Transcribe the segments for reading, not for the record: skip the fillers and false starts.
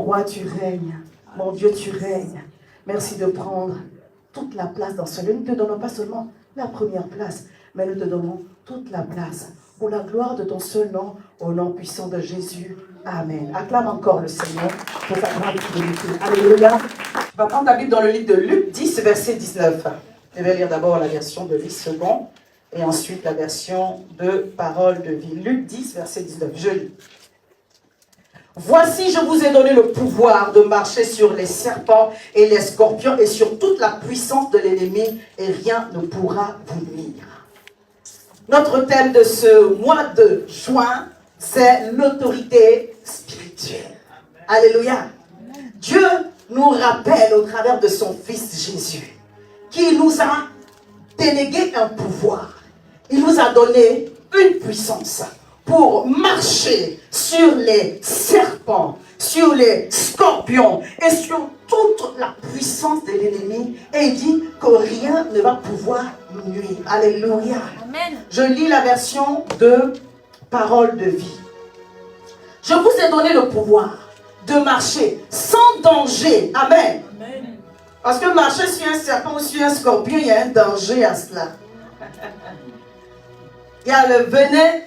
roi, tu règnes. Mon Dieu, tu règnes. Merci de prendre toute la place dans ce lieu. Nous ne te donnons pas seulement la première place, mais nous te donnons toute la place. Pour la gloire de ton seul nom, au nom puissant de Jésus. Amen. Acclame encore le Seigneur pour sa grande fidélité. Alléluia. Tu vas prendre ta Bible dans le livre de Luc 10, verset 19. Je vais lire d'abord la version de vie seconde et ensuite la version de parole de vie. Luc 10, verset 19. Je lis. Voici, je vous ai donné le pouvoir de marcher sur les serpents et les scorpions et sur toute la puissance de l'ennemi et rien ne pourra vous nuire. Notre thème de ce mois de juin, c'est l'autorité spirituelle. Alléluia. Dieu nous rappelle au travers de son Fils Jésus qu'il nous a délégué un pouvoir. Il nous a donné une puissance pour marcher sur les serpents, sur les scorpions et sur toute la puissance de l'ennemi. Et il dit que rien ne va pouvoir nous nuire. Alléluia. Amen. Je lis la version de parole de vie. Je vous ai donné le pouvoir de marcher sans danger. Amen. Amen. Parce que marcher sur un serpent ou sur un scorpion, il y a un danger à cela. Il y a le venin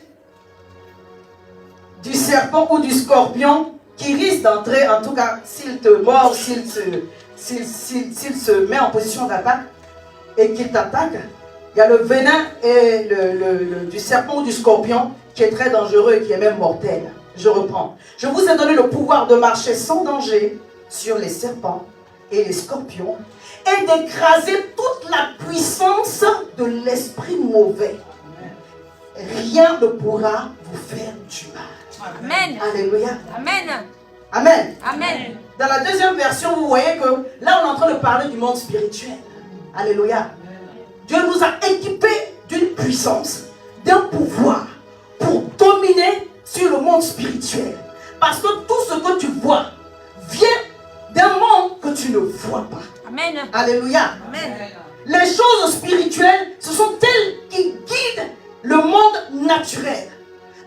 du serpent ou du scorpion qui risque d'entrer, en tout cas s'il te mord, s'il se met en position d'attaque et qu'il t'attaque. Il y a le venin et du serpent ou du scorpion qui est très dangereux et qui est même mortel. Je reprends. Je vous ai donné le pouvoir de marcher sans danger sur les serpents et les scorpions et d'écraser toute la puissance de l'esprit mauvais. Rien ne pourra vous faire du mal. Amen. Alléluia. Amen. Amen. Amen. Dans la deuxième version, vous voyez que là, on est en train de parler du monde spirituel. Alléluia. Dieu nous a équipés d'une puissance, d'un pouvoir pour dominer sur le monde spirituel. Parce que tout ce que tu vois vient d'un monde que tu ne vois pas. Amen. Alléluia. Amen. Les choses spirituelles, ce sont elles qui guident le monde naturel.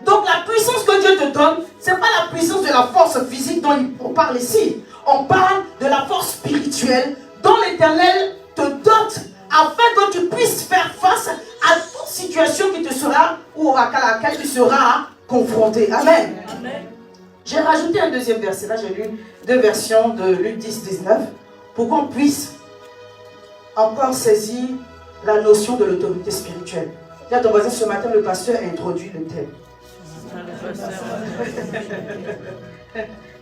Donc la puissance que Dieu te donne, ce n'est pas la puissance de la force physique dont on parle ici. On parle de la force spirituelle dont l'Éternel te dote afin que tu puisses faire face à toute situation qui te sera ou à laquelle tu seras confronté. Amen. Amen. J'ai rajouté un deuxième verset. Là, j'ai lu deux versions de Luc 10, 19 pour qu'on puisse encore saisir la notion de l'autorité spirituelle. Dis à ton voisin, ce matin, le pasteur a introduit le thème.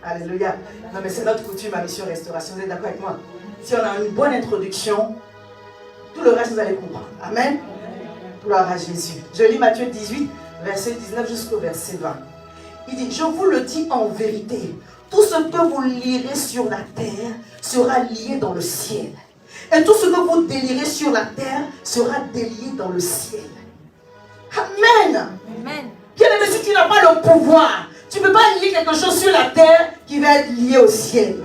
Alléluia. Non, mais c'est notre coutume à Mission Restauration. Vous êtes d'accord avec moi? Si on a une bonne introduction, tout le reste, vous allez comprendre. Amen. Gloire à Jésus. Je lis Matthieu 18, verset 19 jusqu'au verset 20. Il dit, je vous le dis en vérité, tout ce que vous lirez sur la terre sera lié dans le ciel. Et tout ce que vous délirez sur la terre sera délié dans le ciel. Amen. Amen. Bien aimé, si tu n'as pas le pouvoir, tu ne peux pas lier quelque chose sur la terre qui va être lié au ciel.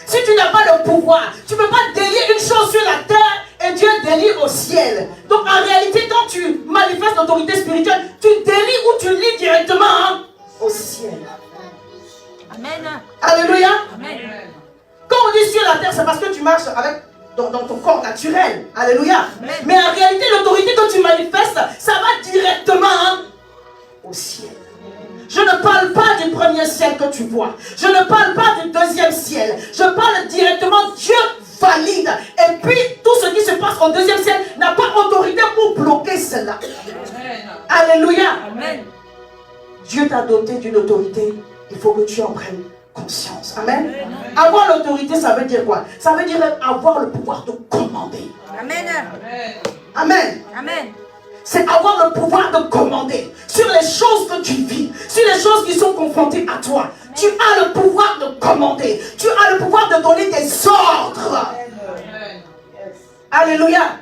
Si tu n'as pas le pouvoir, tu ne peux pas délier une chose sur la terre et Dieu délie au ciel. Donc en réalité, quand tu manifestes l'autorité spirituelle, tu délies ou tu lis directement au ciel. Amen. Alléluia. Amen. Quand on dit sur la terre, c'est parce que tu marches avec dans ton corps naturel. Alléluia. Amen. Mais en réalité, l'autorité que tu manifestes, ça va directement au ciel. Je ne parle pas du premier ciel que tu vois. Je ne parle pas du deuxième ciel. Je parle directement, Dieu valide. Et puis, tout ce qui se passe au deuxième ciel n'a pas autorité pour bloquer cela. Amen. Alléluia. Amen. Dieu t'a doté d'une autorité. Il faut que tu en prennes conscience. Amen. Avoir l'autorité, ça veut dire quoi? Ça veut dire avoir le pouvoir de commander. Amen. Amen. Amen. C'est avoir le pouvoir de commander sur les choses que tu vis, sur les choses qui sont confrontées à toi. Tu as le pouvoir de commander. Tu as le pouvoir de donner des ordres. Alléluia.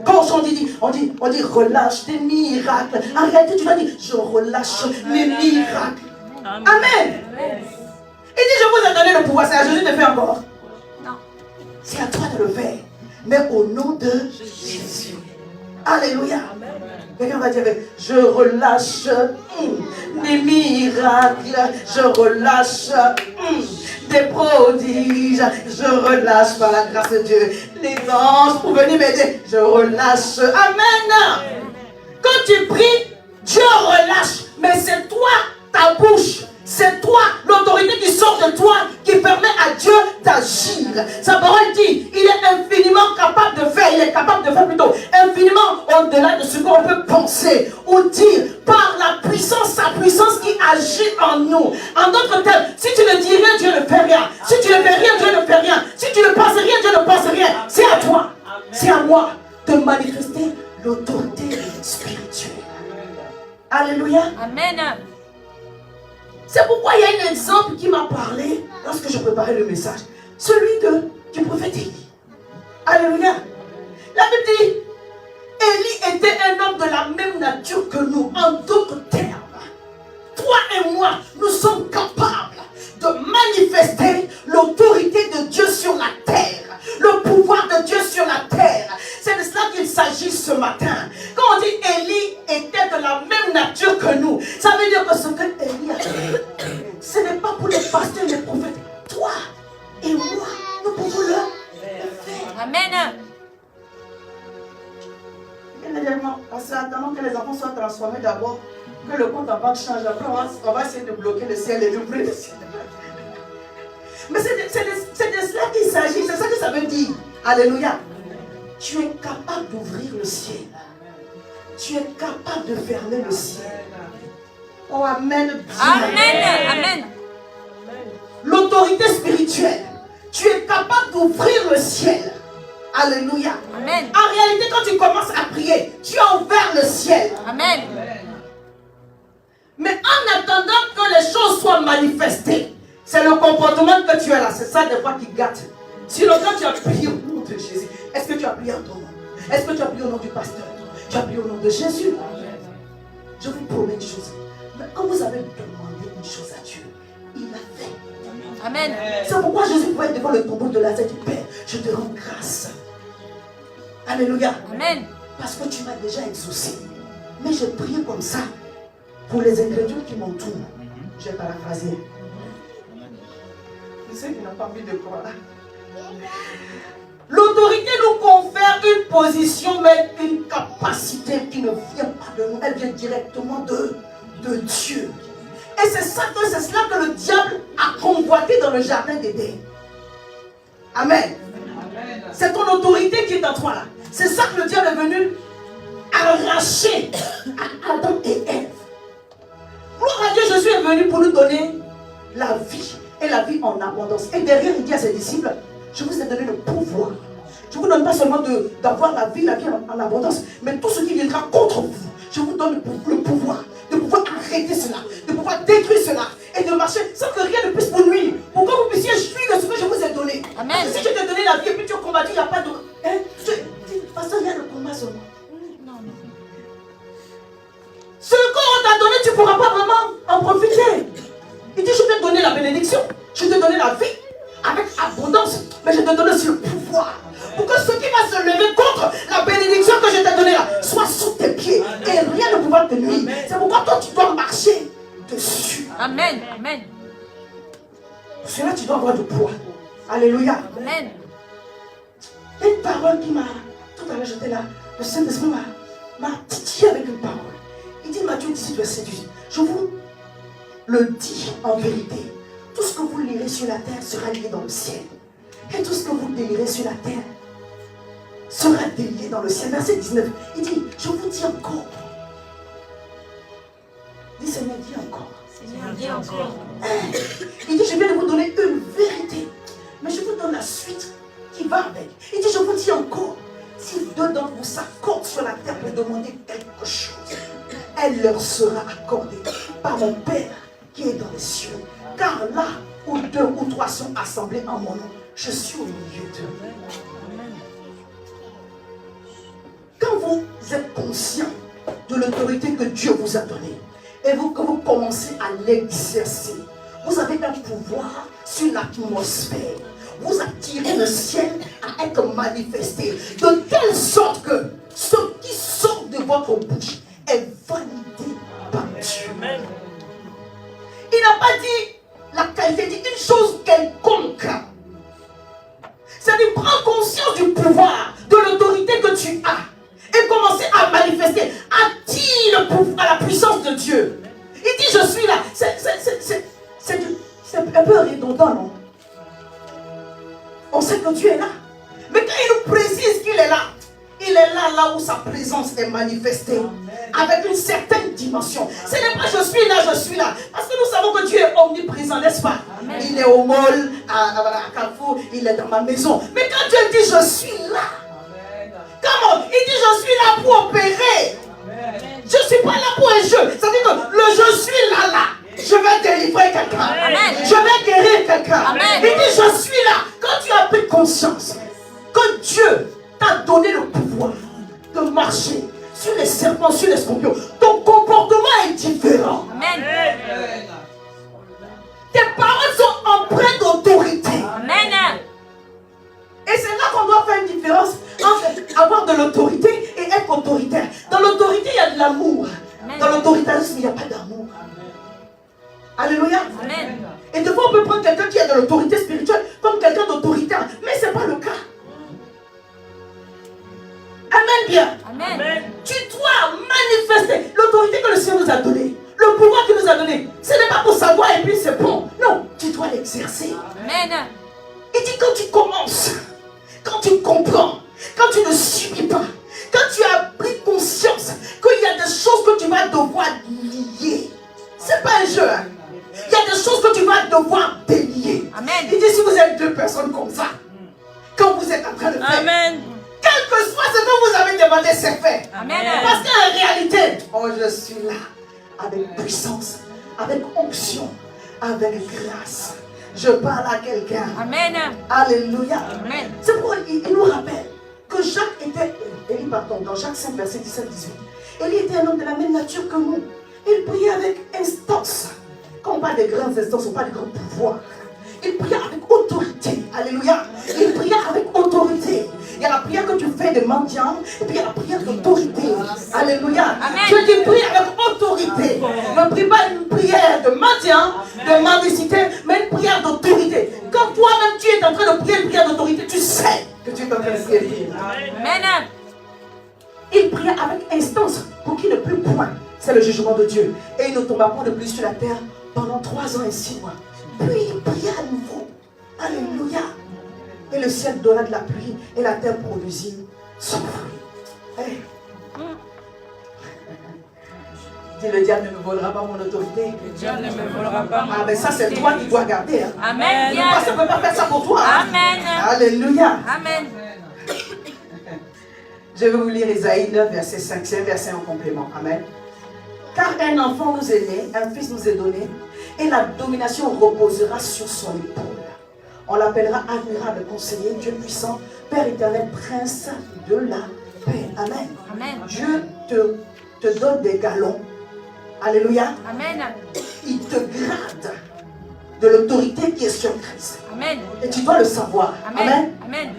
Quand on dit relâche des miracles. En réalité, tu vas dire je relâche mes miracles. Amen. Il dit je vous ai donné le pouvoir. C'est à Jésus de faire encore. Non. C'est à toi de le faire. Mais au nom de Jésus. Alléluia. Quelqu'un va dire, je relâche des miracles, je relâche des prodiges. Je relâche par la grâce de Dieu les anges pour venir m'aider. Je relâche. Amen. Quand tu pries, Dieu relâche. Mais c'est toi, ta bouche. C'est toi, l'autorité qui sort de toi, qui permet à Dieu d'agir. Sa parole dit, il est infiniment capable de faire, il est capable de faire plutôt, infiniment au-delà de ce qu'on peut penser ou dire, par la puissance, sa puissance qui agit en nous. En d'autres termes, si tu ne dis rien, Dieu ne fait rien. Si tu ne fais rien, Dieu ne fait rien. Si tu ne penses rien, Dieu ne pense rien. C'est à toi, c'est à moi de manifester l'autorité spirituelle. Alléluia. Amen. C'est pourquoi il y a un exemple qui m'a parlé lorsque je préparais le message. Celui du prophète Élie. Alléluia. La Bible dit, Élie était un homme de la même nature que nous. En d'autres termes, toi et moi, nous sommes capables de manifester l'autorité de Dieu sur la terre. Le pouvoir de Dieu sur la terre. C'est de cela qu'il s'agit ce matin. Quand on dit Élie était de la même nature que nous, ça veut dire que ce que Élie a fait, ce n'est pas pour les pasteurs et les prophètes. Toi et moi, nous pouvons le faire. Amen. C'est attendant que les enfants soient transformés d'abord, que le compte en banque change. Après, on va essayer de bloquer le ciel et d'ouvrir le ciel. Mais c'est de cela qu'il s'agit, c'est ça que ça veut dire. Alléluia. Tu es capable d'ouvrir le ciel. Tu es capable de fermer le ciel. Oh, amen. Amen. Amen. L'autorité spirituelle. Tu es capable d'ouvrir le ciel. Alléluia. Amen. En réalité, quand tu commences à prier, tu as ouvert le ciel. Amen. Mais en attendant que les choses soient manifestées, c'est le comportement que tu as là. C'est ça des fois qui gâte. Sinon, quand tu as prié au nom de Jésus, est-ce que tu as prié en ton nom? Est-ce que tu as prié au nom du pasteur? Tu as prié au nom de Jésus? Je vous promets une chose. Mais quand vous avez demandé une chose à Dieu, il l'a fait. Amen. C'est pourquoi Jésus pouvait être devant le tombeau de Lazare et dit, Père, je te rends grâce. Alléluia. Amen. Parce que tu m'as déjà exaucé. Mais je prie comme ça pour les ingrédients qui m'entourent. J'ai paraphrasé. Je sais qu'il n'a pas envie de croire. L'autorité nous confère une position, mais une capacité qui ne vient pas de nous. Elle vient directement de Dieu. Et c'est cela que le diable a convoité dans le jardin d'Éden. Amen. C'est ton autorité qui est en toi là. C'est ça que le diable est venu arracher à Adam et Ève. Gloire à Dieu, Jésus est venu pour nous donner la vie et la vie en abondance. Et derrière, il dit à ses disciples, je vous ai donné le pouvoir. Je ne vous donne pas seulement d'avoir la vie en abondance, mais tout ce qui viendra contre vous, je vous donne le pouvoir de pouvoir arrêter cela, de pouvoir détruire cela et de marcher sans que rien ne puisse vous nuire. Pour que vous puissiez jouir de ce que je vous ai donné. Amen. Si je t'ai donné la vie et puis tu as combattu, il n'y a pas de... Hein? Parce qu'il y a le combat seulement. Ce qu'on t'a donné, tu ne pourras pas vraiment en profiter. Il dit, je t'ai donné la bénédiction, je t'ai donné la vie avec abondance, mais je te donne aussi le pouvoir. Pour que ce qui va se lever contre la bénédiction que je t'ai donnée là, soit sous tes pieds et rien ne pourra te nuire. C'est pourquoi toi tu dois marcher dessus. Amen. Amen. Pour cela tu dois avoir du poids. Alléluia. Amen. Il y a une parole qui m'a... Tout à l'heure j'étais là, le Saint-Esprit m'a titillé avec une parole. Il dit Matthieu 18, verset 18. Je vous le dis en vérité. Tout ce que vous lirez sur la terre sera lié dans le ciel. Et tout ce que vous délirez sur la terre sera délié dans le ciel. Verset 19. Il dit, je vous dis encore. Dis Seigneur, dis encore. Seigneur, dis encore. Il dit, je viens de vous donner une vérité. Mais je vous donne la suite qui va avec. Il dit, je vous dis encore. Si deux d'entre vous s'accordent sur la terre pour demander quelque chose, elle leur sera accordée par mon Père qui est dans les cieux. Car là où deux ou trois sont assemblés en mon nom, je suis au milieu d'eux. Quand vous êtes conscient de l'autorité que Dieu vous a donnée et que vous commencez à l'exercer, vous avez un pouvoir sur l'atmosphère. Vous attirez le ciel à être manifesté de telle sorte que ce qui sort de votre bouche est validé par Dieu. Il n'a pas dit la qualité dit une chose quelconque. C'est-à-dire prends conscience du pouvoir, de l'autorité que tu as et commencer à manifester. Attire le pouvoir, la puissance de Dieu. Il dit je suis là. C'est un peu redondant, non? On sait que Dieu est là. Mais quand il nous précise qu'il est là, il est là où sa présence est manifestée. Avec une certaine dimension. Ce n'est pas je suis là. Parce que nous savons que Dieu est omniprésent, n'est-ce pas? Amen. Il est au mall, à Carrefour, il est dans ma maison. Mais quand Dieu dit je suis là, comment? Il dit je suis là pour opérer. Amen. Je ne suis pas là pour un jeu. Ça veut dire que le je suis là. Je vais délivrer quelqu'un. Je vais guérir quelqu'un. Il dit je suis là. Quand tu as pris conscience que Dieu t'a donné le pouvoir de marcher sur les serpents, sur les scorpions, ton comportement est différent. Amen. Tes paroles sont empreintes d'autorité. Amen. Et c'est là qu'on doit faire une différence entre avoir de l'autorité et être autoritaire. Dans l'autorité, il y a de l'amour. Dans l'autoritarisme, il n'y a pas d'amour. Alléluia. Amen. Et des fois, on peut prendre quelqu'un qui a de l'autorité spirituelle comme quelqu'un d'autoritaire. Mais ce n'est pas le cas. Amen bien. Amen. Tu dois manifester l'autorité que le Seigneur nous a donnée. Le pouvoir qu'il nous a donné. Ce n'est pas pour savoir et puis c'est bon. Non, tu dois l'exercer. Amen. Il dit quand tu commences, quand tu comprends, quand tu ne subis pas, quand tu as pris conscience qu'il y a des choses que tu vas devoir lier. Ce n'est pas un jeu. Hein. Il y a des choses que tu vas devoir délier. Amen. Il dit si vous êtes deux personnes comme ça, quand vous êtes en train de faire. Amen. Quel que soit ce que vous avez demandé, c'est fait. Amen. Parce qu'en réalité, oh, je suis là avec puissance, avec onction, avec grâce. Je parle à quelqu'un. Amen. Alléluia. Amen. C'est pourquoi il nous rappelle que Jacques était, dans Jacques 5, verset 17-18, Élie était un homme de la même nature que nous. Il priait avec instance. Quand on parle de grandes instances, on parle de grands pouvoirs. Il priait avec autorité. Alléluia. Il priait avec autorité. Il y a la prière que tu fais de mendiant et puis il y a la prière d'autorité. Alléluia. Dieu dit prie avec autorité. Ne prie pas une prière de mendiant, de mendicité, mais une prière d'autorité. Quand toi-même tu es en train de prier une prière d'autorité, tu sais que tu es en train de prier. Amen. Il priait avec instance pour qu'il ne plût point. C'est le jugement de Dieu. Et il ne tomba pas de pluie sur la terre pendant 3 ans et 6 mois. Puis il pria à nouveau. Alléluia. Et le ciel donna de la pluie et la terre produisit son fruit. Hey. Dis le diable ne me volera pas mon autorité. Le diable ne me volera pas. Ah mais ça c'est toi qui dois garder. Hein. Amen. Ça ne peut pas faire ça pour toi. Hein. Amen. Alléluia. Amen. Je vais vous lire Isaïe 9, verset 5. C'est un verset en complément. Amen. Car un enfant nous est né, un fils nous est donné, et la domination reposera sur son épaule. On l'appellera admirable conseiller, Dieu puissant, Père éternel, prince de la paix. Amen. Amen. Dieu te donne des galons. Alléluia. Amen. Il te grade de l'autorité qui est sur Christ. Amen. Et tu dois le savoir. Amen. Amen. Amen.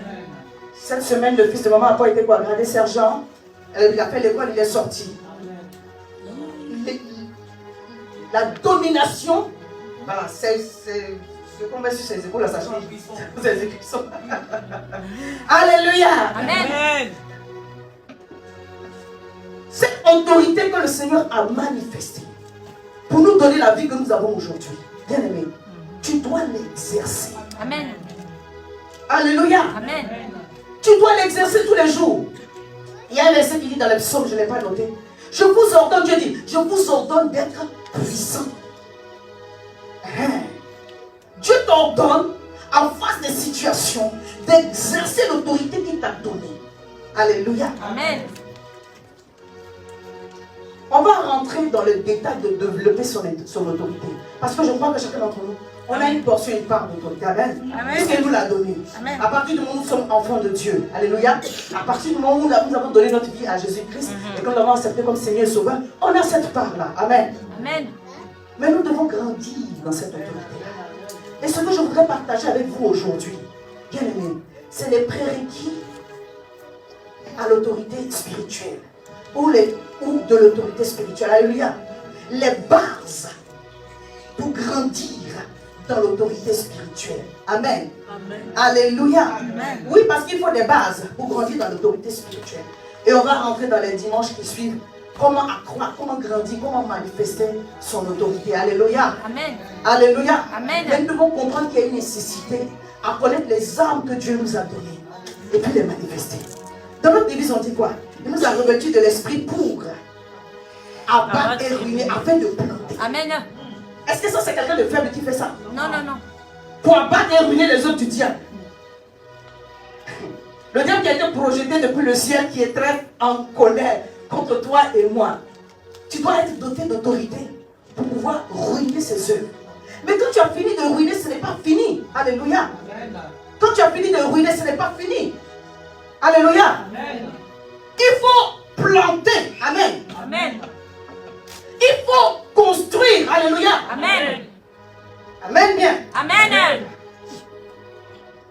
Cette semaine, le fils de maman a pas été quoi? Gradé sergent. Il a fait l'école, il est sorti. La domination, voilà, c'est ce qu'on met sur ses épaules, ça change. Vous avez vu ça. Alléluia. Amen. Cette autorité que le Seigneur a manifestée pour nous donner la vie que nous avons aujourd'hui, bien aimé, tu dois l'exercer. Amen. Alléluia. Amen. Tu dois l'exercer tous les jours. Il y a un verset qui dit dans le psaume, je ne l'ai pas noté. Je vous ordonne, Dieu dit, je vous ordonne d'être puissant. Dieu t'ordonne, en face des situations, d'exercer l'autorité qu'il t'a donnée. Alléluia. Amen. On va rentrer dans le détail de développer son autorité. Parce que je crois que chacun d'entre nous, on a une portion, une part d'autorité. Amen. Puisqu'il nous l'a donné. Amen. À partir du moment où nous sommes enfants de Dieu. Alléluia. À partir du moment où nous avons donné notre vie à Jésus-Christ et que nous l'avons accepté comme Seigneur et Sauveur, on a cette part-là. Amen. Amen. Mais nous devons grandir dans cette autorité-là. Et ce que je voudrais partager avec vous aujourd'hui, bien aimé, c'est les prérequis à l'autorité spirituelle. Ou de l'autorité spirituelle. Alléluia. Les bases pour grandir dans l'autorité spirituelle. Amen. Amen. Alléluia. Amen. Oui, parce qu'il faut des bases pour grandir dans l'autorité spirituelle. Et on va rentrer dans les dimanches qui suivent. Comment accroître, comment grandir, comment manifester son autorité. Alléluia. Amen. Alléluia. Amen. Mais nous devons comprendre qu'il y a une nécessité à connaître les armes que Dieu nous a données et puis les manifester. Dans notre devise, on dit quoi? Il nous a revêtus de l'esprit pour abattre et ruiner afin de planter. Amen. Est-ce que ça, c'est quelqu'un de faible qui fait ça? Non, non, non. Pour abattre et ruiner les œuvres du diable. Le diable qui a été projeté depuis le ciel, qui est très en colère contre toi et moi. Tu dois être doté d'autorité pour pouvoir ruiner ses œuvres. Mais quand tu as fini de ruiner, ce n'est pas fini. Alléluia. Quand tu as fini de ruiner, ce n'est pas fini. Alléluia. Amen. Il faut planter. Amen. Amen. Il faut construire. Alléluia. Amen. Amen bien. Amen.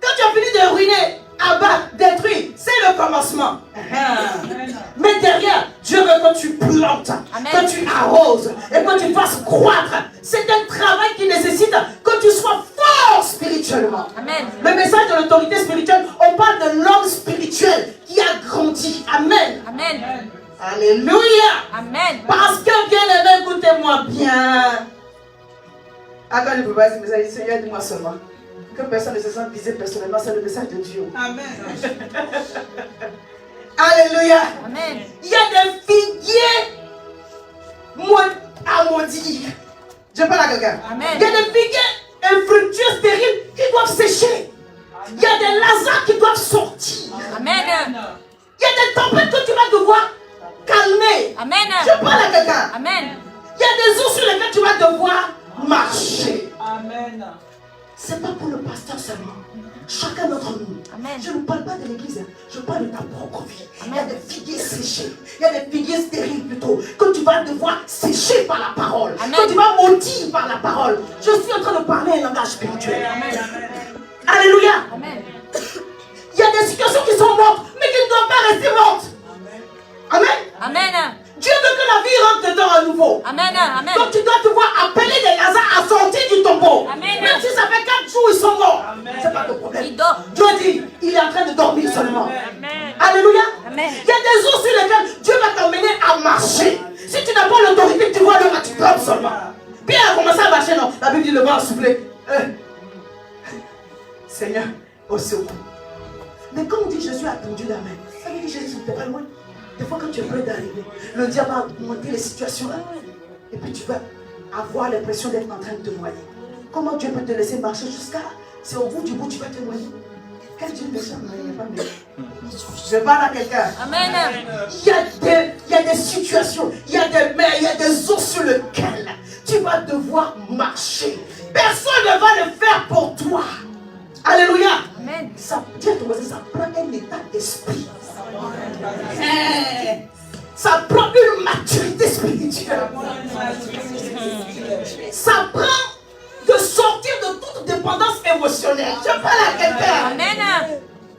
Quand tu as fini de ruiner, abattre, détruire, c'est le commencement. Mais derrière, Dieu veut que tu plantes, Amen. que tu arroses et que tu fasses croître. C'est un travail qui nécessite que tu sois fort spirituellement. Amen. Le message de l'autorité spirituelle, on parle de l'homme spirituel qui a grandi. Amen. Amen. Alléluia. Amen. Parce que bien aimé, écoutez-moi bien. Ah, quand je peux pas dire, mais Seigneur, dis-moi seulement. Que personne ne se sente visé personnellement, c'est le message de Dieu. Amen. Alléluia. Amen. Il y a des figuiers à maudire. Je parle à quelqu'un. Amen. Il y a des figuiers infructueux, stériles qui doivent sécher. Il y a des Lazars qui doivent sortir. Amen. Il y a des tempêtes que tu vas devoir calmer. Amen. Je parle à quelqu'un. Amen. Il y a des eaux sur lesquelles tu vas devoir marcher. Amen. Ce n'est pas pour le pasteur seulement. Chacun d'entre nous. Amen. Je ne parle pas de l'église, hein. Je parle de ta propre vie. Amen. Il y a des figuiers séchés. Il y a des figuiers stériles plutôt. Que tu vas devoir sécher par la parole. Amen. Que tu vas maudire par la parole. Je suis en train de parler un langage spirituel. Amen. Alléluia. Amen. Il y a des situations qui sont mortes, mais qui ne doivent pas rester mortes. Amen. Amen. Dieu veut que la vie rentre dedans à nouveau. Amen. Amen. Donc tu dois devoir appeler des Lazars à sortir du tombeau. Amen. Même si ça fait 4 jours, ils sont morts. Amen. C'est pas ton problème. Il dort. Dieu dit, il est en train de dormir seulement. Amen. Alléluia. Amen. Il y a des eaux sur lesquelles Dieu va t'emmener à marcher. Si tu n'as pas l'autorité, tu vois le là, tu trembles seulement. Pierre a commencé à marcher, non. La Bible dit le vent a soufflé. Seigneur, au secours. Mais quand on dit Jésus a tendu la main, ça veut dire Jésus n'était pas loin. Des fois, quand tu es prêt d'arriver, le diable va augmenter les situations là. Et puis tu vas avoir l'impression d'être en train de te noyer. Comment Dieu peut te laisser marcher jusqu'à là? C'est au bout du bout, tu vas te noyer. Quel Dieu méchant, il n'est pas méchant. Je parle à quelqu'un. Amen. Il y a des situations, il y a des mers, il y a des eaux sur lesquelles tu vas devoir marcher. Personne ne va le faire pour toi. Alléluia. Amen. Ça, dis à ton voisin, ça prend un état d'esprit. Ça prend une maturité spirituelle. Ça prend de sortir de toute dépendance émotionnelle. Je parle à quelqu'un. Amen.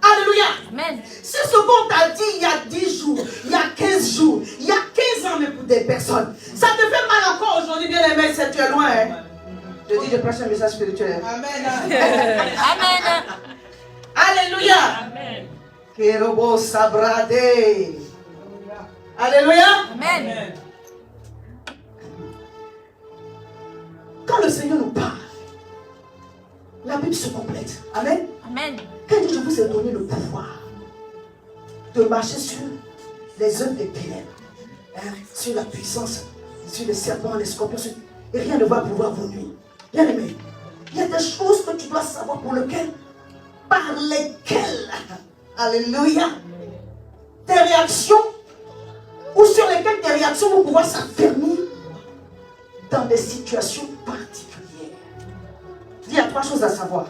Alléluia. Amen. C'est ce qu'on t'a dit il y a 10 jours, il y a 15 jours, il y a 15 ans, mais pour des personnes. Ça te fait mal encore aujourd'hui, bien aimé, c'est tu es loin. Hein? Je dis, je prêche un message spirituel. Amen. Amen. Alléluia. Amen. Kerobo sabrade. Alléluia. Amen. Quand le Seigneur nous parle, la Bible se complète. Amen. Amen. Quand je vous ai donné le pouvoir de marcher sur les œuvres des ténèbres, hein, sur la puissance, sur les serpents, les scorpions, et rien ne va pouvoir vous nuire. Bien aimé, il y a des choses que tu dois savoir par lesquelles, alléluia, tes réactions, ou sur lesquelles tes réactions vont pouvoir s'affermir dans des situations particulières. Il y a 3 choses à savoir.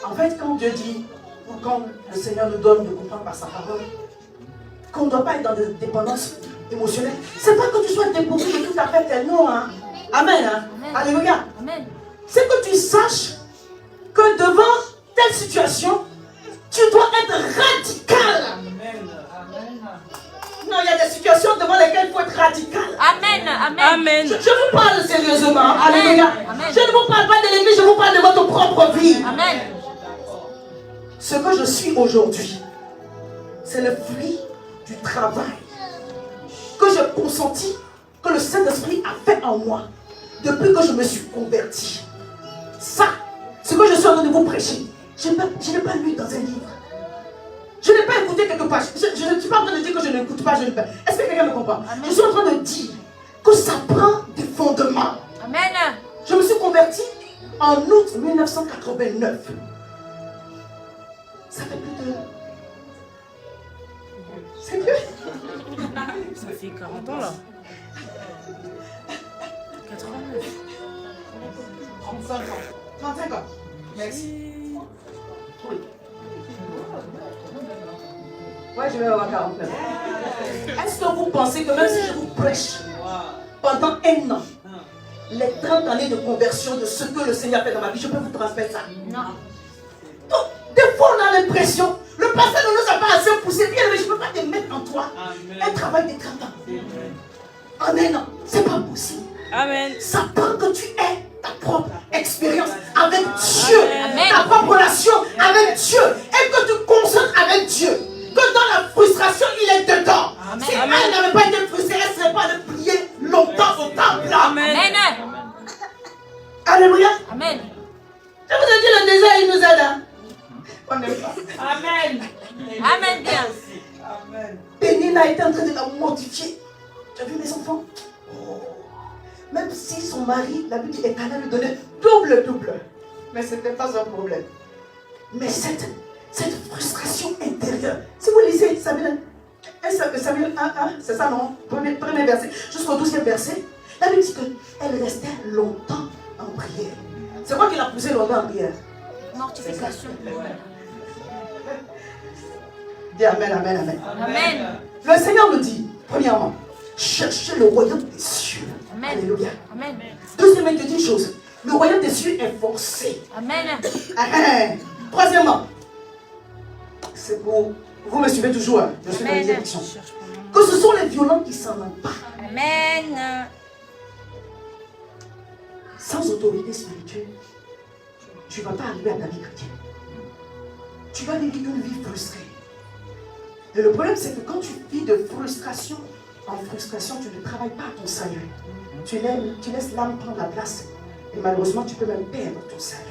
En fait, quand Dieu dit, ou quand le Seigneur nous donne de comprendre par sa parole, qu'on ne doit pas être dans des dépendances émotionnelles, c'est pas que tu sois dépourvu de tout à fait tel nom. Hein. Amen. Hein. Amen. Alléluia. Amen. C'est que tu saches que devant telle situation, tu dois être radical. Amen. Amen. Non, il y a des situations devant lesquelles il faut être radical. Amen. Amen. Je vous parle sérieusement. Alléluia. Je ne vous parle pas de l'église, je vous parle de votre propre vie. Amen. Ce que je suis aujourd'hui, c'est le fruit du travail que j'ai consenti, que le Saint-Esprit a fait en moi depuis que je me suis converti. Ça, ce que je suis en train de vous prêcher, je n'ai pas lu dans un livre. Je n'ai pas écouté quelque part. Je ne suis pas en train de dire que je n'écoute pas, je ne pas. Est-ce que quelqu'un me comprend? Amen. Je suis en train de dire que ça prend des fondements. Amen. Je me suis converti en août 1989. Ça fait plus de... C'est mieux. Ça fait 40 ans là. 89. 35 ans. 35 ans. Merci. Oui. Ouais, je vais avoir 49. Est-ce que vous pensez que même si je vous prêche pendant un an, les 30 années de conversion de ce que le Seigneur a fait dans ma vie, je peux vous transmettre ça? Non. Donc, des fois, on a l'impression, le pasteur ne nous a pas assez poussé, bien, mais je ne peux pas te mettre en toi un travail de 30 ans. En un an, c'est pas possible. Amen. Ça prend que tu aies ta propre expérience avec Dieu, Amen. ta propre relation avec Dieu, et que tu consentes avec Dieu. Que dans la frustration, il est dedans. Amen. Si elle n'avait pas été frustrée, elle ne serait pas de prier longtemps au temple. Amen. Amen. Alléluia. Amen. Je vous ai dit, le désert, il nous aide. Hein? On n'aime pas. Amen. Amen bien. Pénina était en train de la mortifier. Tu as vu mes enfants? Oh. Même si son mari, la Bible dit, est allé lui donner double. Mais ce n'était pas un problème. Mais cette frustration intérieure, si vous lisez Samuel 1, c'est ça non? Premier verset, jusqu'au 12e verset, la Bible dit qu'elle restait longtemps en prière. C'est quoi qui l'a poussé longtemps en prière? Mortification. Dis amen, amen, amen. Amen. Le Seigneur nous dit, premièrement, cherchez le royaume des cieux. Amen. Alléluia. Amen. Deuxièmement, il te dit une chose. Le royaume des cieux est forcé. Amen. Troisièmement, c'est pour... Vous me suivez toujours, hein? Je suis dans les Amen. élections. Que ce sont les violents qui s'en emparent. Amen. Sans autorité spirituelle, tu ne vas pas arriver à ta vie chrétienne. Tu vas vivre une vie frustrée. Et le problème, c'est que quand tu vis de frustration en frustration, tu ne travailles pas à ton salut. Tu laisses l'âme prendre la place. Et malheureusement, tu peux même perdre ton salut.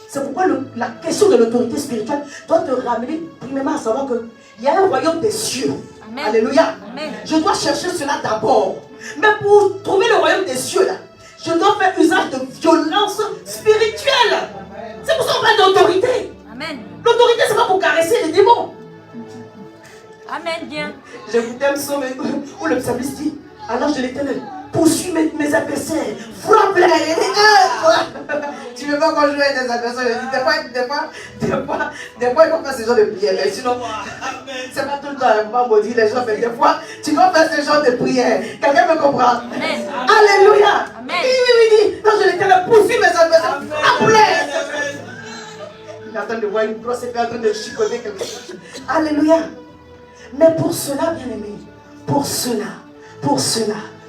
C'est pourquoi la question de l'autorité spirituelle doit te ramener premièrement à savoir qu'il y a un royaume des cieux. Amen. Alléluia. Amen. Je dois chercher cela d'abord. Mais pour trouver le royaume des cieux, là, je dois faire usage de violence spirituelle. C'est pour ça qu'on parle d'autorité. Amen. L'autorité, c'est pas pour caresser les démons. Amen bien. J'écoutais un psaume où le psalmiste dit, à l'ange de l'Éternel, poursuis mes adversaires, frappe-les. Tu veux pas qu'on joue avec des adversaires? Des fois, il faut faire ce genre de prière. Mais sinon, c'est pas tout le temps, pas maudit les gens, mais des fois, tu dois faire ce genre de prière. Quelqu'un me comprend? Amen. Alléluia. Amen. Oui. L'ange de l'Éternel, poursuis mes adversaires, frappe-les. Il est en train de voir une grosse épée en train de chicoter quelque chose. Alléluia. Mais pour cela, bien-aimé, pour cela,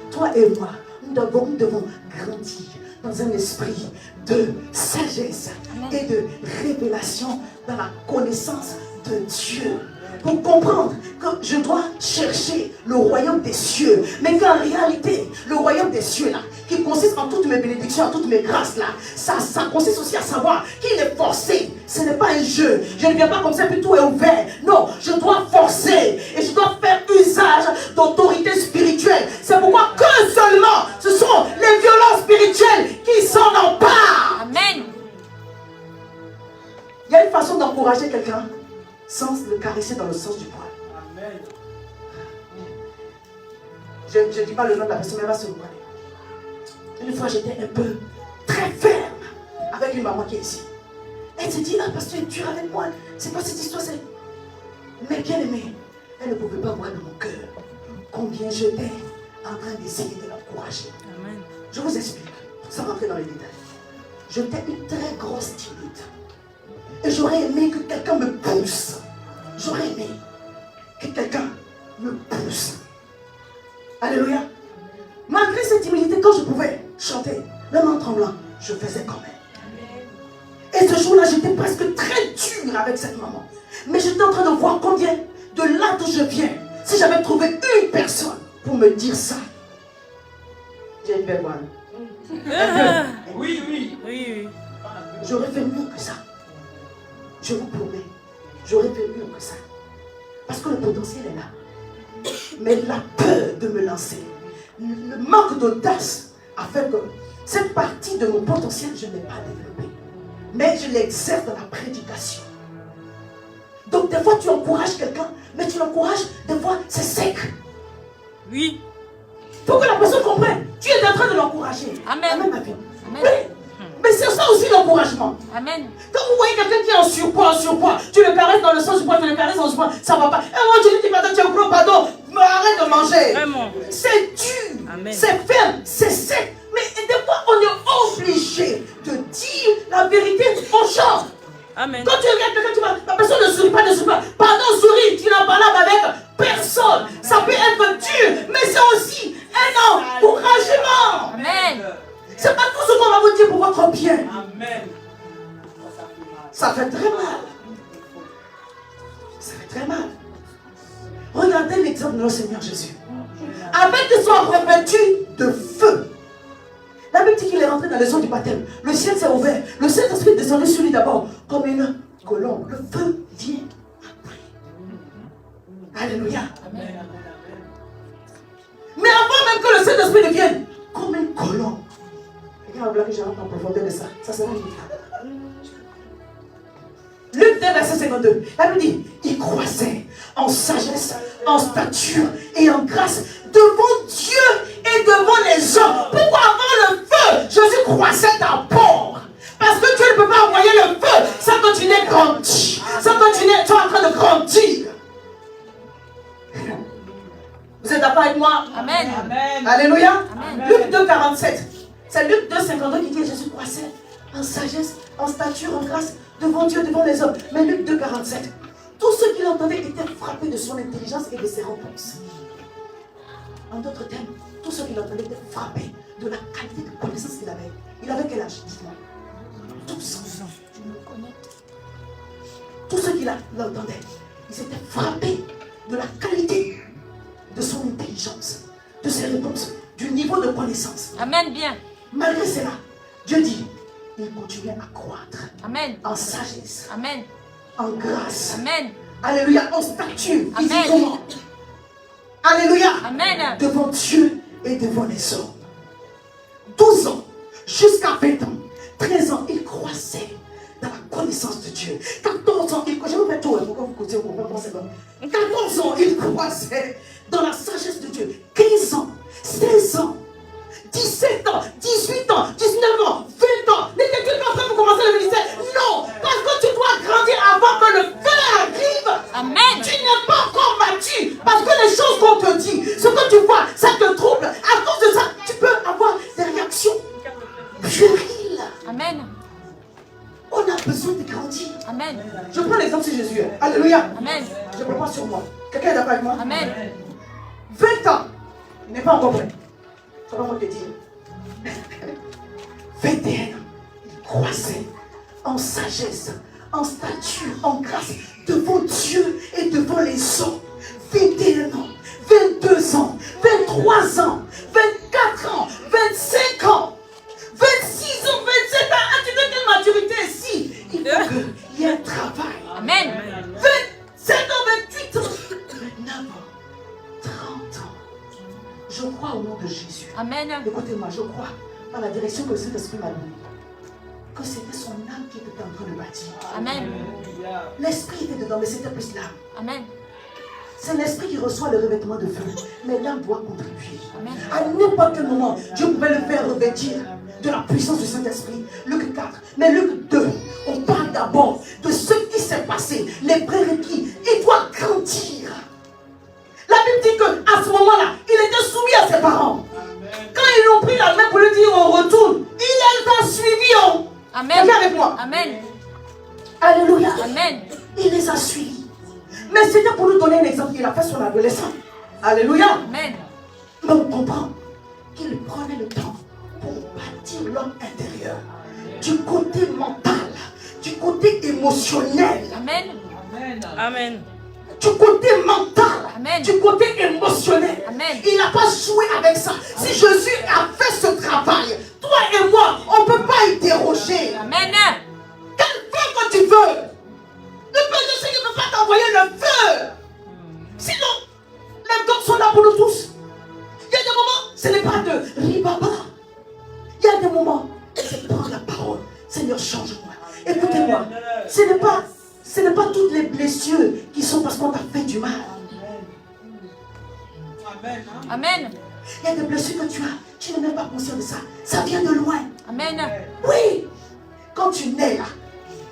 toi et moi, nous devons grandir dans un esprit de sagesse et de révélation dans la connaissance de Dieu. Pour comprendre que je dois chercher le royaume des cieux, mais qu'en réalité, le royaume des cieux là, qui consiste en toutes mes bénédictions, en toutes mes grâces là, ça consiste aussi à savoir qu'il est forcé. Ce n'est pas un jeu. Je ne viens pas comme ça puis tout est ouvert. Non, je dois forcer et je dois faire usage d'autorité spirituelle. C'est pourquoi que seulement ce sont les violences spirituelles qui s'en emparent. Amen. Il y a une façon d'encourager quelqu'un sans le caresser dans le sens du poil. Amen. Je ne dis pas le nom de la personne, mais elle va se reconnaître. Une fois, j'étais un peu très ferme avec une maman qui est ici. Elle se dit, ah, parce que tu es dur avec moi. C'est pas cette histoire, c'est... Mais bien aimée, elle ne pouvait pas voir dans mon cœur combien j'étais en train d'essayer de l'encourager. Amen. Je vous explique, sans rentrer dans les détails. J'étais une très grosse timide. Et j'aurais aimé que quelqu'un me pousse. J'aurais aimé que quelqu'un me pousse. Alléluia. Malgré cette timidité, quand je pouvais chanter, même en tremblant, je faisais quand même. Et ce jour-là, j'étais presque très dur avec cette maman. Mais j'étais en train de voir combien, de là d'où je viens, si j'avais trouvé une personne pour me dire ça. J'ai une belle voile. Oui. J'aurais fait mieux que ça. Je vous promets. J'aurais fait mieux que ça. Parce que le potentiel est là. Mais la peur de me lancer, le manque d'audace a fait que cette partie de mon potentiel, je ne l'ai pas développée. Mais je l'exerce dans la prédication. Donc des fois tu encourages quelqu'un, mais tu l'encourages, des fois c'est sec. Oui. Il faut que la personne comprenne. Tu es en train de l'encourager. Amen. Amen, ma vie. Amen. Oui. Mais c'est ça aussi l'encouragement. Amen. Quand vous voyez quelqu'un qui est en surpoids, tu le caresses dans le sens du poids, tu le caresses dans le poids, ça ne va pas. Et moi je lui dis, madame, tu es gros, pardon, mais arrête de manger. Vraiment. C'est dur, Amen. c'est ferme, c'est sec. Mais des fois, on est obligé de dire la vérité aux gens. Amen. Quand tu regardes quelqu'un, tu vois, la personne ne sourit pas, Pardon, souris, tu n'as pas là avec personne. Ça peut être dur, mais c'est aussi un encouragement. Amen. C'est pas tout ce qu'on va vous dire pour votre bien. Amen. Ça fait très mal. Ça fait très mal. Regardez l'exemple de notre Seigneur Jésus. Avec son revêtu de feu. La Bible dit qu'il est rentré dans les eaux du baptême. Le ciel s'est ouvert. Le Saint-Esprit est descendu sur lui d'abord comme une colombe. Le feu vient après. Alléluia. Mais avant même que le Saint-Esprit ne vienne, comme une colombe. Regarde là que j'ai rentré en profondeur de ça. Ça sera une Luc 2, verset 52. La Bible dit, il croissait en sagesse, en stature et en grâce devant Dieu et devant les hommes. Pourquoi avant le feu, Jésus croissait d'abord? Parce que Dieu ne peut pas envoyer le feu sans que tu n'aies grandi, sans que tu sois en train de grandir. Vous êtes d'accord avec moi? Amen. Amen. Alléluia. Amen. Luc 2, 47. C'est Luc 2, 52 qui dit que Jésus croissait en sagesse, en stature, en grâce, devant Dieu, devant les hommes. Mais Luc 2, 47. Tous ceux qui l'entendaient étaient frappés de son intelligence et de ses réponses. En d'autres termes, tous ceux qui l'entendaient étaient frappés de la qualité de connaissance qu'il avait. Il avait quel âge? Dites-moi. 12 ans. Tous ceux qui l'entendaient, ils étaient frappés de la qualité de son intelligence, de ses réponses, du niveau de connaissance. Amen. Bien. Malgré cela, Dieu dit, il continuait à croître Amen. en sagesse, Amen. en grâce. Amen. Alléluia, en stature, Amen. physiquement. Alléluia, Amen. devant Dieu et devant les hommes. 12 ans, jusqu'à 20 ans, 13 ans, il croissait dans la connaissance de Dieu. 14 ans, il croissait. Je vous fais tout, pourquoi vous coûtez, vous comprenez, c'est bon. 14 ans, il croissait dans la sagesse de Dieu. 15 ans, 16 ans, 17 ans, 18 ans, 19 ans, 20 ans. N'était-il pas prêt pour commencer le ministère? Non, parce que tu dois grandir avant que le feu arrive. Amen. Tu n'es pas encore mature. Parce que les choses qu'on te dit, ce que tu vois, ça te trouble. À cause de ça, tu peux avoir des réactions puériles. Amen. On a besoin de grandir. Amen. Je prends l'exemple sur Jésus. Alléluia. Amen. Je ne prends pas sur moi. Quelqu'un est d'accord avec moi? Amen. 20 ans. Il n'est pas encore prêt. Ça va moi te dire. 21 ans. Il croissait en sagesse, en stature, en grâce, devant Dieu et devant les hommes. 21 ans, 22 ans, 23 ans, 24 ans, 25 ans, 26 ans, 27 ans. Ah, tu veux quelle maturité ici? Il faut qu'il y ait un travail. Amen. 27 ans, 28 ans, 29 ans, 30 ans. Je crois au nom de Jésus. Amen. Écoutez-moi, je crois dans la direction que le Saint-Esprit m'a donnée, que c'était son âme qui était en train de bâtir. Amen. L'esprit était dedans, mais c'était plus l'âme. Amen. C'est l'esprit qui reçoit le revêtement de feu, mais l'âme doit contribuer. Amen. À n'importe quel moment, Dieu pouvait le faire revêtir de la puissance du Saint-Esprit. Luc 4. Mais Luc 2, on parle d'abord de ce qui s'est passé, les prérequis. Il doit grandir. La Bible dit qu'à ce moment-là, il était soumis à ses parents. Quand ils l'ont pris la main pour lui dire on retourne, il les a suivis. Amen. Regarde avec moi. Amen. Alléluia. Amen. Il les a suivis. Mais c'était pour nous donner un exemple. Il a fait son adolescent. Alléluia. Amen. Mais on comprend qu'il prenait le temps pour bâtir l'homme intérieur. Du côté mental, du côté émotionnel. Amen. Amen. Du côté mental, Amen. du côté émotionnel. Amen. Il n'a pas joué avec ça. Si Jésus a fait ce travail, toi et moi, on ne peut pas y déroger. Amen. Quel feu que tu veux. Le Père du Seigneur ne peut pas t'envoyer le feu. Sinon, les dons sont là pour nous tous. Il y a des moments, ce n'est pas de ribaba. Il y a des moments, c'est prendre la parole. Seigneur, change-moi. Écoutez-moi, ce n'est pas toutes les blessures qui sont parce qu'on t'a fait du mal. Amen. Il y a des blessures que tu n'es même pas conscient de ça. Ça vient de loin. Amen. Oui. Quand tu nais là,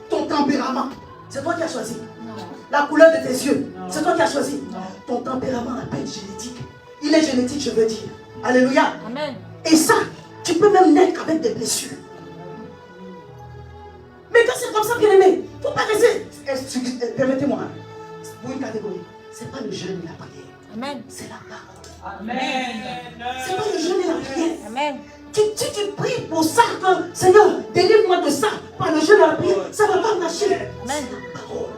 ton tempérament, c'est toi qui as choisi. Non. La couleur de tes yeux, c'est toi qui as choisi. Ton tempérament peut être génétique. Il est génétique, je veux dire. Alléluia. Amen. Et ça, tu peux même naître avec des blessures. Mais quand c'est comme ça, bien aimé, il ne faut pas rester. Permettez-moi, pour une catégorie, ce n'est pas le jeûne et la prière. Amen. C'est la parole. Amen. C'est pas le jeûne et la prière. Amen. Si tu pries pour ça, que Seigneur, délivre-moi de ça, par le jeûne et la prière, ça ne va pas marcher. Amen. C'est la parole.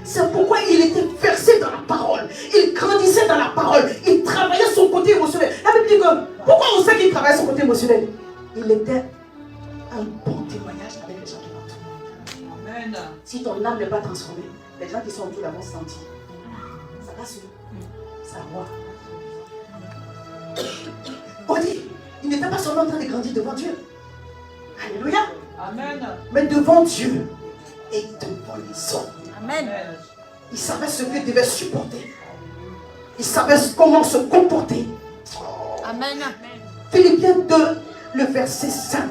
C'est pourquoi il était versé dans la parole. Il grandissait dans la parole. Il travaillait son côté émotionnel. La Bible dit que, pourquoi on sait qu'il travaillait son côté émotionnel? Il était un bon témoignage avec les gens qui l'entourent. Amen. Si ton âme n'est pas transformée, les gens qui sont autour vont sentir. Ça va sur sa voix. On dit, il n'était pas seulement en train de grandir devant Dieu. Alléluia. Amen. Mais devant Dieu et devant les hommes. Amen. Il savait ce qu'il devait supporter. Il savait comment se comporter. Amen. Philippiens 2, le verset 5.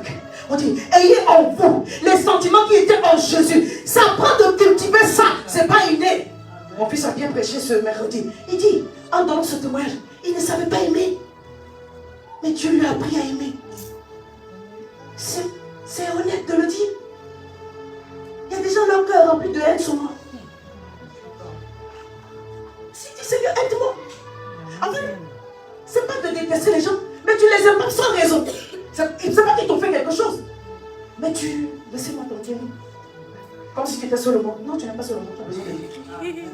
On dit, ayez en vous les sentiments qui étaient en Jésus. Ça prend de cultiver ça. C'est pas inné. Mon fils a bien prêché ce mercredi. Il dit, en donnant ce témoignage, il ne savait pas aimer. Mais Dieu lui a appris à aimer. C'est honnête de le dire. Il y a des gens, leur cœur rempli de haine sur moi. Si tu dis, Seigneur, aide-moi. En fait, c'est pas de détester les gens, mais tu les aimes pas sans raison. C'est pas qu'ils t'ont fait quelque chose. Mais laissez-moi t'en dire. Comme si tu étais Solomon. Non, tu n'es pas Solomon, tu as besoin de lui.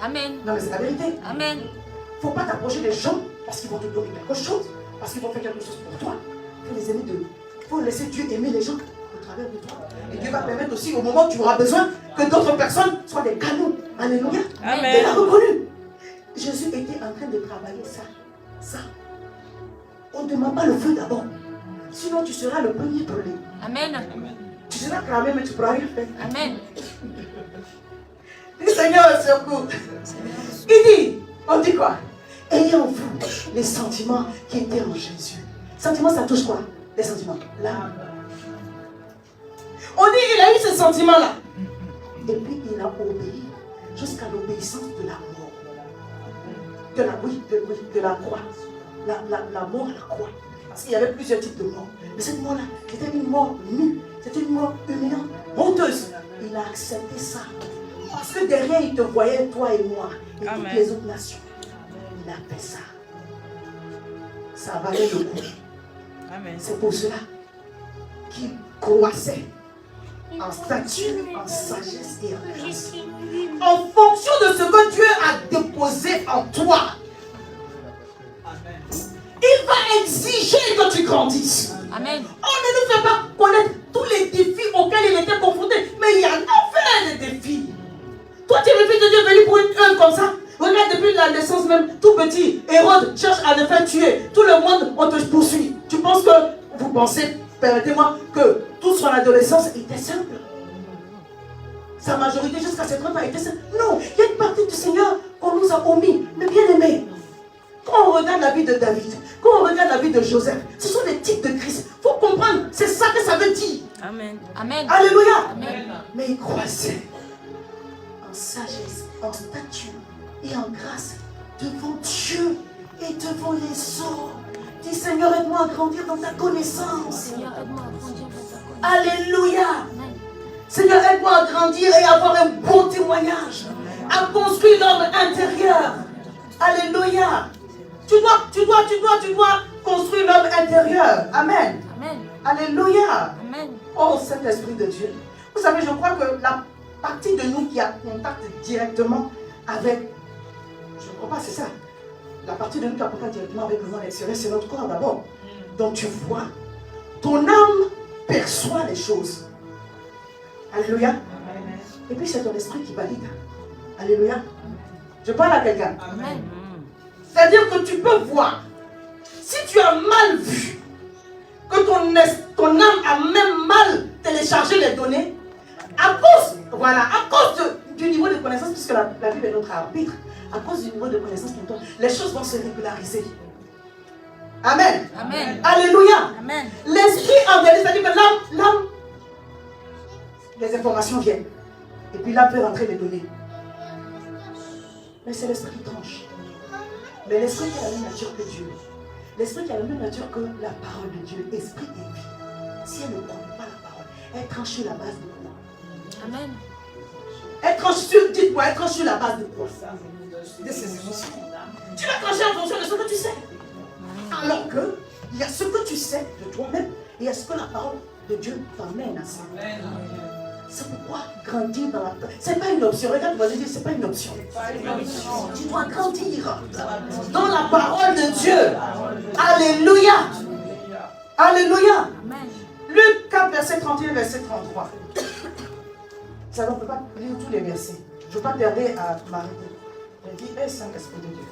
Amen. Non, mais c'est la vérité. Amen. Il ne faut pas t'approcher des gens parce qu'ils vont te donner quelque chose, parce qu'ils vont faire quelque chose pour toi. Il faut les aimer Il faut laisser Dieu aimer les gens au travers de toi. Et Dieu va permettre aussi, au moment où tu auras besoin, que d'autres personnes soient des canaux. Alléluia. Amen. Il a reconnu. Jésus était en train de travailler ça. On ne demande pas le feu d'abord. Sinon, tu seras le premier brûlé. Amen. Tu seras cramé, mais tu ne pourras rien faire. Amen. Le Seigneur est secours. Il dit, on dit quoi? Ayez en vous les sentiments qui étaient en Jésus. Sentiments, ça touche quoi? Les sentiments. L'âme. On dit, il a eu ces sentiments-là. Et puis, il a obéi jusqu'à l'obéissance de la mort. De la croix. La mort à la croix. Parce qu'il y avait plusieurs types de morts. Mais cette mort-là, c'était une mort nue. C'était une mort humiliante, honteuse. Il a accepté ça. Parce que derrière, il te voyait, toi et moi, et Amen. toutes les autres nations. Il a fait ça. Ça valait le coup. Amen. C'est pour cela qu'il croissait en stature, en sagesse et en grâce. En fonction de ce que Dieu a déposé en toi, il va exiger que tu grandisses. Amen. On ne nous fait pas connaître tous les défis auxquels il était confronté, mais il y en a fait des défis. Toi, tu es le fils de Dieu venu pour une œuvre comme ça. Regarde, depuis la naissance même, tout petit, Hérode cherche à le faire tuer. Tout le monde, on te poursuit. Tu penses que, vous pensez, permettez-moi, que toute son adolescence était simple. Sa majorité jusqu'à ses 30 ans était simple. Non, il y a une partie du Seigneur qu'on nous a omis. Mais bien aimé, quand on regarde la vie de David, quand on regarde la vie de Joseph, ce sont des types de Christ. Il faut comprendre, c'est ça que ça veut dire. Amen. Amen. Alléluia. Amen. Mais il croissait en sagesse, en stature et en grâce devant Dieu et devant les autres. Dis Seigneur, aide-moi à grandir dans ta connaissance. Seigneur, aide-moi à grandir dans ta connaissance. Alléluia. Amen. Seigneur, aide-moi à grandir et avoir un bon témoignage, à construire l'homme intérieur. Alléluia. Tu dois construire l'homme intérieur. Amen. Amen. Alléluia. Amen. Oh Saint-Esprit de Dieu. Vous savez, je crois que la partie de nous qui a contact directement avec, je ne crois pas, c'est ça. La partie de nous qui a contact directement avec le monde extérieur, c'est notre corps d'abord. Donc tu vois, ton âme perçoit les choses. Alléluia. Et puis c'est ton esprit qui valide. Alléluia. Je parle à quelqu'un. Amen. C'est-à-dire que tu peux voir, si tu as mal vu, que ton âme a même mal téléchargé les données, à cause du niveau de connaissance, puisque la Bible est notre arbitre, à cause du niveau de connaissance qu'on donne, les choses vont se régulariser. Amen. Amen. Alléluia. Amen. L'esprit organise, c'est-à-dire que l'âme, les informations viennent. Et puis l'âme peut rentrer les données. Mais c'est l'esprit qui tranche. Mais l'esprit qui a la même nature que Dieu. L'esprit qui a la même nature que la parole de Dieu. Esprit et vie. Si elle ne connaît pas la parole, elle tranche sur la base de quoi? Amen. Elle tranche sur, dites-moi, elle tranche sur la base de quoi? De ses émotions. Tu vas trancher en fonction de ce que tu sais. Alors que, il y a ce que tu sais de toi-même et il y a ce que la parole de Dieu t'emmène à ça. C'est pourquoi grandir dans la... C'est pas une option. Regarde, vas-y, dis, c'est pas une option. Tu dois grandir dans la parole de Dieu. Alléluia. Alléluia. Amen. Luc 4, verset 31, verset 33. Ça, on ne peut pas lire tous les versets. Je ne veux pas tarder à m'arrêter. Il dit, Saint-Esprit de Dieu.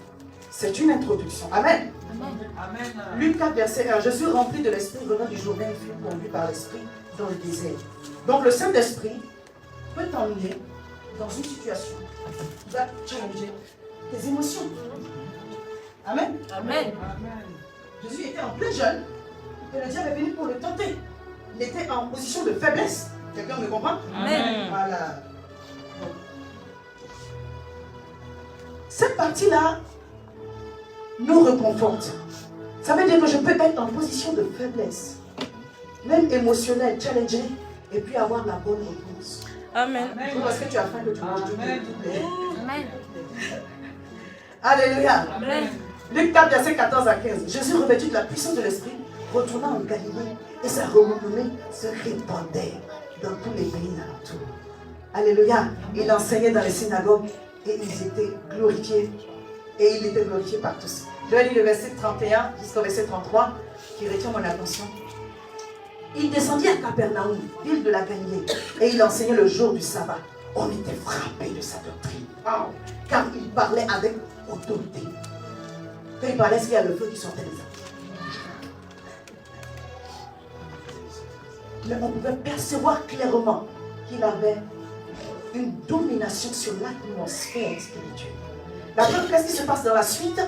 C'est une introduction. Amen. Amen. Luc 4, verset 1. Je suis rempli de l'Esprit venant du jour même, fut conduit par l'Esprit dans le désert. Donc le Saint-Esprit peut t'emmener dans une situation qui va challenger tes émotions. Amen. Amen. Jésus était en plein jeûne et le diable est venu pour le tenter. Il était en position de faiblesse. Quelqu'un me comprend? Amen. Voilà. Donc, cette partie-là nous réconforte. Ça veut dire que je peux être en position de faiblesse, même émotionnelle, challengée, et puis avoir la bonne réponse. Amen. C'est parce que tu as faim que tu manges tout. Amen. Alléluia. Amen. Luc 4, verset 14 à 15. Jésus, revêtu de la puissance de l'Esprit, retourna en Galilée et sa renommée se répandait dans tous les pays alentours. Alléluia. Il enseignait dans les synagogues et ils étaient glorifiés. Et il était glorifié par tous. Je vais lire le verset 31 jusqu'au verset 33 qui retient mon attention. Il descendit à Capernaum, ville de la Galilée, et il enseignait le jour du sabbat. On était frappé de sa doctrine, car il parlait avec autorité. Quand il parlait, il y a le feu qui sortait des âmes. Mais on pouvait percevoir clairement qu'il avait une domination sur l'atmosphère spirituelle. La preuve, qu'est-ce qui se passe dans la suite?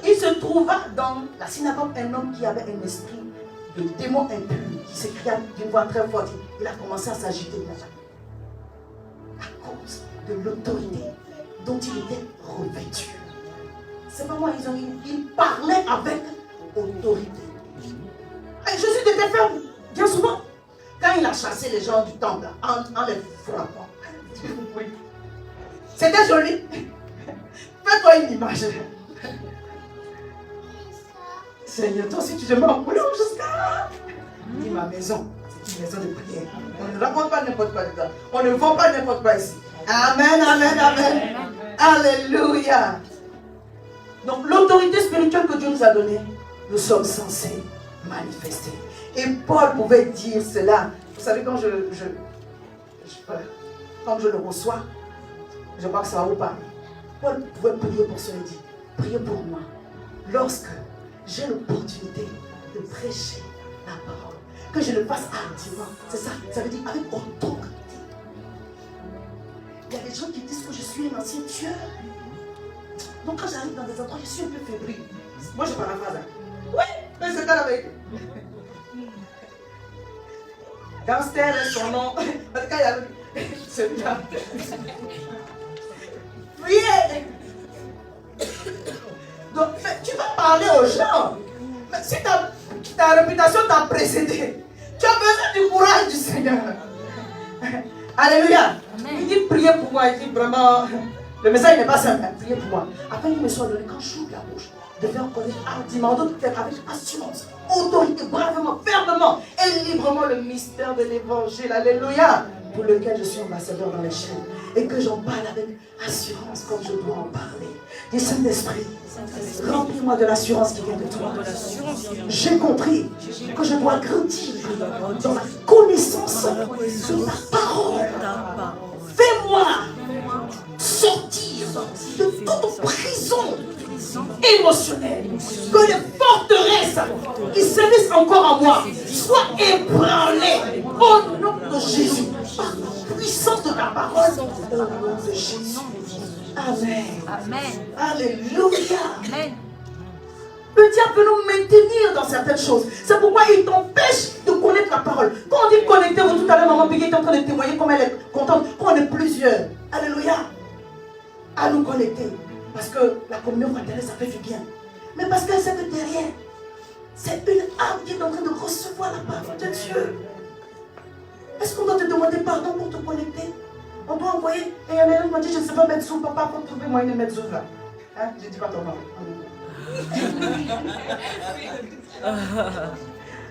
Il se trouva dans la synagogue un homme qui avait un esprit de démon impur, qui s'écria d'une voix très forte. Il a commencé à s'agiter à cause de l'autorité dont il était revêtu. C'est pas moi, il parlait avec autorité. Et Jésus était ferme, bien souvent. Quand il a chassé les gens du temple en les frappant, c'était joli. Fais-toi une image. Seigneur, toi aussi tu te mets en couleur jusqu'à... Dis ma maison, c'est une maison de prière. On ne raconte pas n'importe quoi dedans. On ne vend pas n'importe quoi ici. Amen, amen, amen. Alléluia. Donc l'autorité spirituelle que Dieu nous a donnée, nous sommes censés manifester. Et Paul pouvait dire cela. Vous savez, quand je le reçois, je crois que ça va vous parler. Paul pouvait prier pour cela, dit, priez pour moi. Lorsque j'ai l'opportunité de prêcher la parole, que je le fasse hardiment, c'est ça, ça veut dire avec autorité. Il y a des gens qui disent que je suis un ancien tueur. Donc quand j'arrive dans des endroits, je suis un peu fébrile. Moi je paraphrase. Oui, mais c'est dans la vérité. Gangster est son nom. Parce qu'il y a celui-là. Priez. Donc, tu vas parler aux gens. Mais si ta réputation t'a précédé, tu as besoin du courage du Seigneur. Alléluia. Amen. Il dit priez pour moi. Il dit vraiment, Le message n'est pas simple, priez pour moi. Après, il me soit donné, quand j'ouvre la bouche, de faire connaître hardiment, d'autres avec assurance, autorité, bravement, fermement et librement le mystère de l'évangile. Alléluia. Pour lequel je suis ambassadeur dans les chaînes. Et que j'en parle avec assurance comme je dois en parler. Dis Saint-Esprit, remplis-moi de l'assurance qui vient de toi. J'ai compris que je dois grandir dans la connaissance de ta parole. Fais-moi sortir de toute prison émotionnelle. Que les forteresses qui sévissent encore en moi soient ébranlées au nom de Jésus. Par la puissance de ta parole, au nom de Jésus. Amen. Amen. Alléluia. Amen. Le diable peut nous maintenir dans certaines choses. C'est pourquoi il t'empêche de connaître la parole. Quand on dit connectez-vous, tout à l'heure, maman Piggy est en train de témoigner comme elle est contente. Quand on est plusieurs, alléluia, à nous connecter. Parce que la communion fraternelle, ça fait du bien. Mais parce qu'elle sait que derrière, c'est une âme qui est en train de recevoir la parole de Dieu. Est-ce qu'on doit te demander pardon pour te connecter? On doit envoyer. Et il y en a un qui m'a dit, je ne sais pas mettre sous, papa, pour trouver moyen de mettre sous là. Hein? Je ne dis pas ton nom.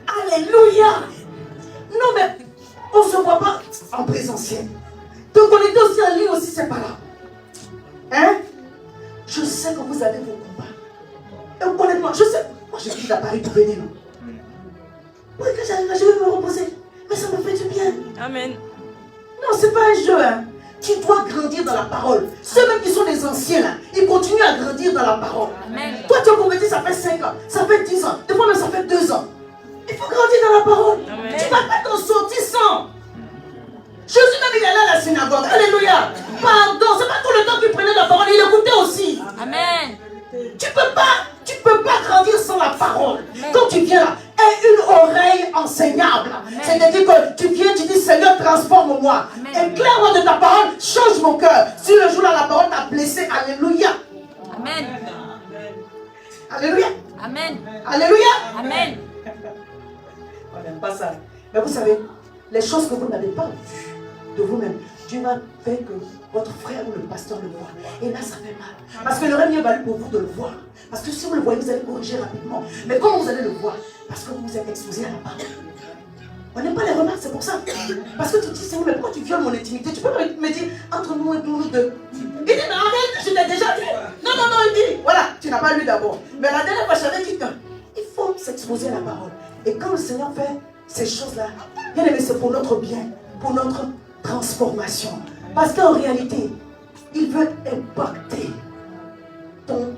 Alléluia. Non mais on ne se voit pas en présentiel. Te connecter aussi en ligne aussi, c'est pas là. Hein? Je sais que vous avez vos combats. Et honnêtement, je sais. Moi j'ai pris l'appareil pour venir. Oui, que j'arrive là, je vais me reposer. Mais ça me fait du bien. Amen. Non, c'est pas un jeu. Hein. Tu dois grandir dans la parole. Ceux-mêmes qui sont des anciens là, ils continuent à grandir dans la parole. Amen. Toi tu as converti, ça fait 5 ans, ça fait 10 ans, des fois même ça fait 2 ans. Il faut grandir dans la parole. Amen. Tu ne vas pas t'en sortir sans. Jésus même il allait à la synagogue. Alléluia. Pardon, c'est pas tout le temps qu'il prenait la parole, il écoutait aussi. Amen. Tu peux pas grandir sans la parole. Quand tu viens là, aie une oreille enseignable. C'est-à-dire que tu viens, tu dis Seigneur, transforme-moi. Éclaire-moi de ta parole, change mon cœur. Si le jour là la parole t'a blessé, alléluia. Amen. Alléluia. Amen. Alléluia. Amen. On n'aime pas ça. Mais vous savez, les choses que vous n'avez pas vues de vous-même, Dieu va faire que votre frère ou le pasteur le voit. Et là, ça fait mal. Parce que le rêve mieux valu pour vous de le voir. Parce que si vous le voyez, vous allez corriger rapidement. Mais comment vous allez le voir? Parce que vous vous êtes exposé à la parole. On n'aime pas les remarques, c'est pour ça. Parce que tu dis, Seigneur, mais pourquoi tu violes mon intimité? Tu peux me dire, entre nous et nous deux. Il dit, mais en réalité, je t'ai déjà dit. Non, il dit, voilà, tu n'as pas lu d'abord. Mais la dernière fois, je t'avais dit qu'il faut s'exposer à la parole. Et quand le Seigneur fait ces choses-là, bien aimé, c'est pour notre bien, pour notre transformation. Parce qu'en réalité, il veut impacter ton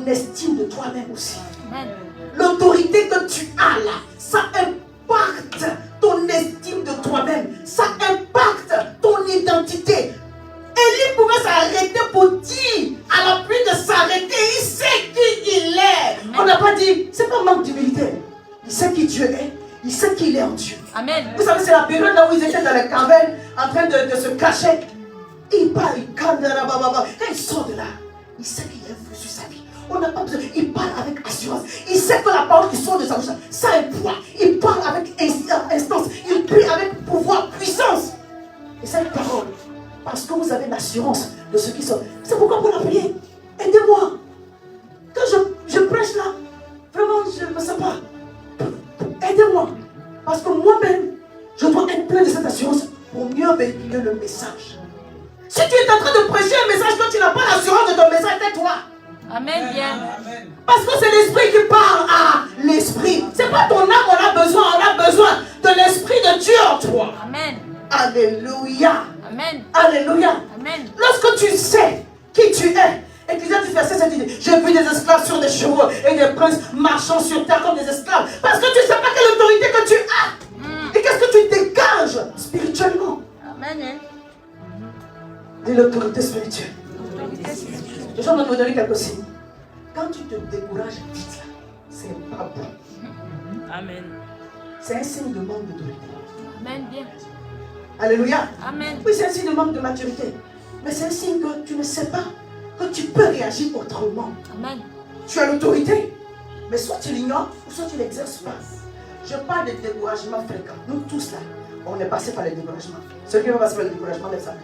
estime de toi-même aussi. Amen. L'autorité que tu as là, ça impacte ton estime de toi-même. Ça impacte ton identité. Élie pouvait s'arrêter pour dire à la pluie de s'arrêter. Il sait qui il est. Amen. On n'a pas dit, c'est pas un manque d'humilité. Il sait qui Dieu est. Il sait qu'il est en Dieu. Amen. Vous savez, c'est la période là où ils étaient dans les cavernes en train de se cacher. Il parle, il calme de là, quand il sort de là, il sait qu'il y a un feu sur sa vie. On n'a pas besoin. Il parle avec assurance. Il sait que la parole qui sort de sa bouche, ça a un poids. Il parle avec instance. Il prie avec pouvoir, puissance. Et cette parole, parce que vous avez l'assurance de ce qui sort. C'est pourquoi vous la priez. Aidez-moi. Quand je prêche là, vraiment, je ne sais pas. Aidez-moi. Parce que moi-même, je dois être plein de cette assurance pour mieux véhiculer le message. Si tu es en train de prêcher un message que tu n'as pas l'assurance de ton message, tais-toi. Amen. Bien. Parce que c'est l'esprit qui parle à l'esprit. C'est pas ton âme, on a besoin de l'esprit de Dieu en toi. Amen. Alléluia. Amen. Alléluia. Amen. Lorsque tu sais qui tu es, Ecclésiaste verset 7 dit, j'ai vu des esclaves sur des chevaux et des princes marchant sur terre comme des esclaves. Parce que tu ne sais pas quelle autorité que tu as. Et qu'est-ce que tu dégages spirituellement? Amen. De l'autorité spirituelle. Les gens vont me donner quelque chose. Quand tu te décourages vite, c'est pas bon. Amen. C'est un signe de manque d'autorité. Amen. Bien. Alléluia. Amen. Oui, c'est un signe de manque de maturité. Mais c'est un signe que tu ne sais pas que tu peux réagir autrement. Amen. Tu as l'autorité, mais soit tu l'ignores, ou soit tu ne l'exerces pas. Je parle de découragement fréquent. Nous tous là, on est passé par le découragement. Celui qui va passer par le découragement, lève sa main.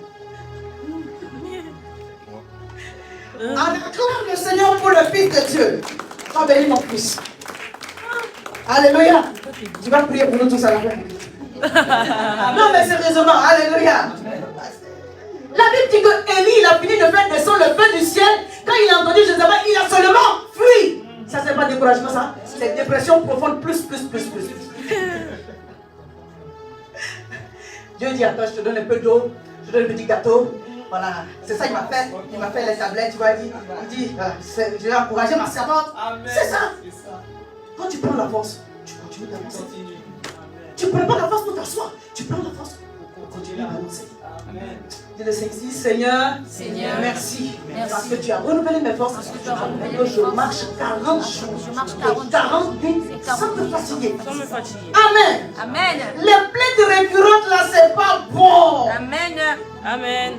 On acclame le Seigneur pour le Fils de Dieu. Va bénir mon fils. Alléluia. Tu vas prier pour nous tous à la fin. Non, mais sérieusement, alléluia. La Bible dit que Élie, il a fini de faire descendre le feu du ciel. Quand il a entendu Jézabel, il a seulement fui. Ça, c'est pas découragement, ça. C'est dépression profonde, plus. Dieu dit à toi, je te donne un peu d'eau, je te donne un petit gâteau. Voilà, c'est ça qu'il m'a fait. Il m'a fait les tablettes, tu vois. Il dit, je vais encourager ma servante. C'est ça. Quand tu prends la force, tu continues d'avancer. Tu ne prends pas la force pour t'asseoir. Tu prends la force pour continuer d'avancer. Dis le Seigneur, merci. Parce que tu as renouvelé mes forces. Que je marche 40 jours. 40 nuits sans me fatiguer. Amen. Les plaintes récurrentes là, c'est pas bon. Amen.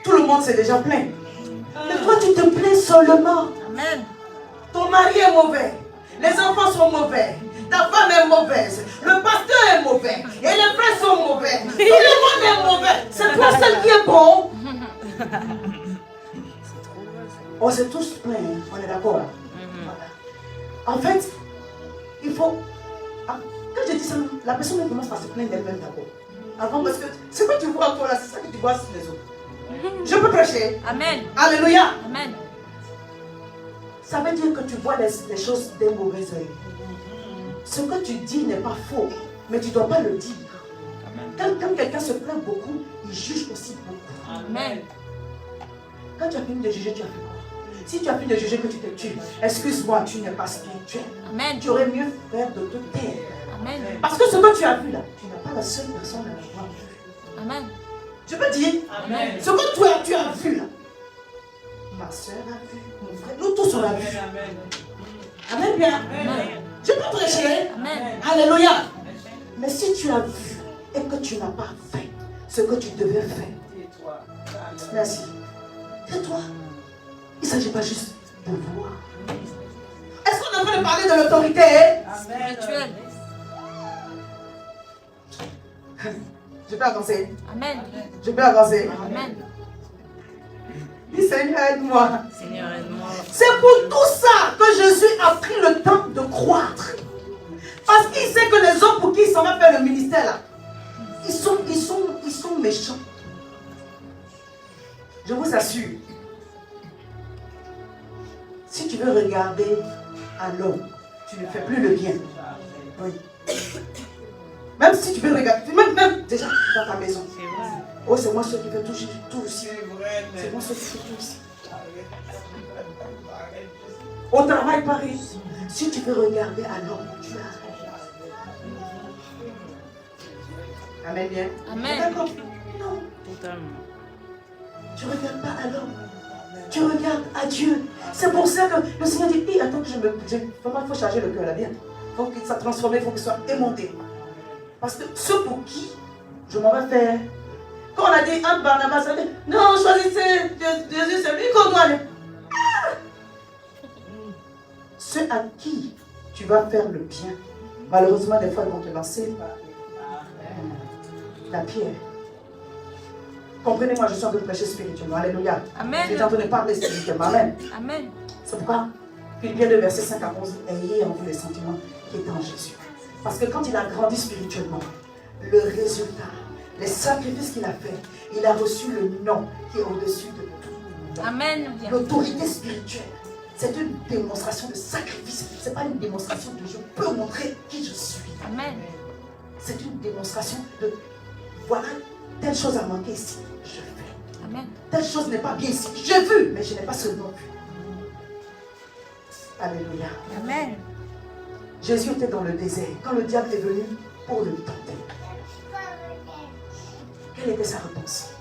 Tout le monde s'est déjà plaint. Mais toi, tu te plains seulement. Amen. Ton mari est mauvais. Les enfants sont mauvais. Ta femme est mauvaise. Le pasteur est mauvais. Et les frères sont mauvais. Tout le monde est mauvais. C'est toi seul qui est bon. On s'est tous plaints. On est d'accord. Voilà. En fait, il faut... Quand je dis ça, la personne elle commence par se plaindre d'elle-même d'abord. Avant, parce que ce que tu vois toi là, c'est ça que tu vois sur les autres. Je peux prêcher. Amen. Alléluia. Amen. Ça veut dire que tu vois les choses d'un mauvais œil. Ce que tu dis n'est pas faux, mais tu ne dois pas le dire. Quand quelqu'un se plaint beaucoup, il juge aussi beaucoup. Amen. Quand tu as fini de juger, tu as fait quoi? Si tu as fini de juger que tu te tues, excuse-moi, tu n'es pas spirituel. Amen. Tu aurais mieux fait de te taire. Amen. Parce que ce que tu as vu là, tu n'es pas la seule personne à l'avoir vu. Amen. Je peux dire, Amen. ce que tu as vu là, ma soeur a vu, mon frère, nous tous on l'a vu. Amen bien. Amen. Je peux prêcher. Amen. Alléluia. Mais si tu as vu et que tu n'as pas fait ce que tu devais faire, merci. Tais-toi. Il ne s'agit pas juste de voir. Est-ce qu'on est en train de parler de l'autorité Spirituel. Je peux avancer. Amen. Je peux avancer. Amen. Dis Seigneur, aide-moi. Seigneur, aide-moi. C'est pour tout ça que Jésus a pris le temps de croître. Parce qu'il sait que les hommes pour qui il s'en va faire le ministère là, ils sont méchants. Je vous assure. Si tu veux regarder à l'homme, tu ne fais plus le bien. Oui. Même si tu veux regarder, même déjà dans ta maison. Oh, c'est moi seul qui fais tout aussi. C'est moi seul qui fais tout aussi. Au travail, pareil. Si tu veux regarder à l'homme, tu as. Amen bien. Amen. D'accord. Non. Totalement. Tu ne regardes pas à l'homme. Tu regardes à Dieu. C'est pour ça que le Seigneur dit, attends que vraiment, il faut charger le cœur là bien. Il faut qu'il soit transformé, il faut qu'il soit émonté. Parce que ceux pour qui je m'en vais faire. Quand on a dit un Barnabas, on a dit, non, choisissez Jésus, c'est lui qu'on doit aller. Ceux à qui tu vas faire le bien, malheureusement, des fois, ils vont te lancer la pierre. Comprenez-moi, je suis en train de prêcher spirituellement. Alléluia. Amen. Je suis en train de parler spirituellement. Amen. Amen. C'est pourquoi Philippiens 2, verset 5 à 11, ayez en vous les sentiments qui étaient en Jésus. Parce que quand il a grandi spirituellement, le résultat, les sacrifices qu'il a fait, il a reçu le nom qui est au-dessus de tout. Amen. L'autorité spirituelle, c'est une démonstration de sacrifice. Ce n'est pas une démonstration de je peux montrer qui je suis. Amen. C'est une démonstration de voilà, telle chose a manqué ici, je fais. Amen. Telle chose n'est pas bien ici, j'ai vu, mais je n'ai pas seulement vu. Alléluia. Amen. Jésus était dans le désert quand le diable est venu pour le tenter. Quelle était sa réponse?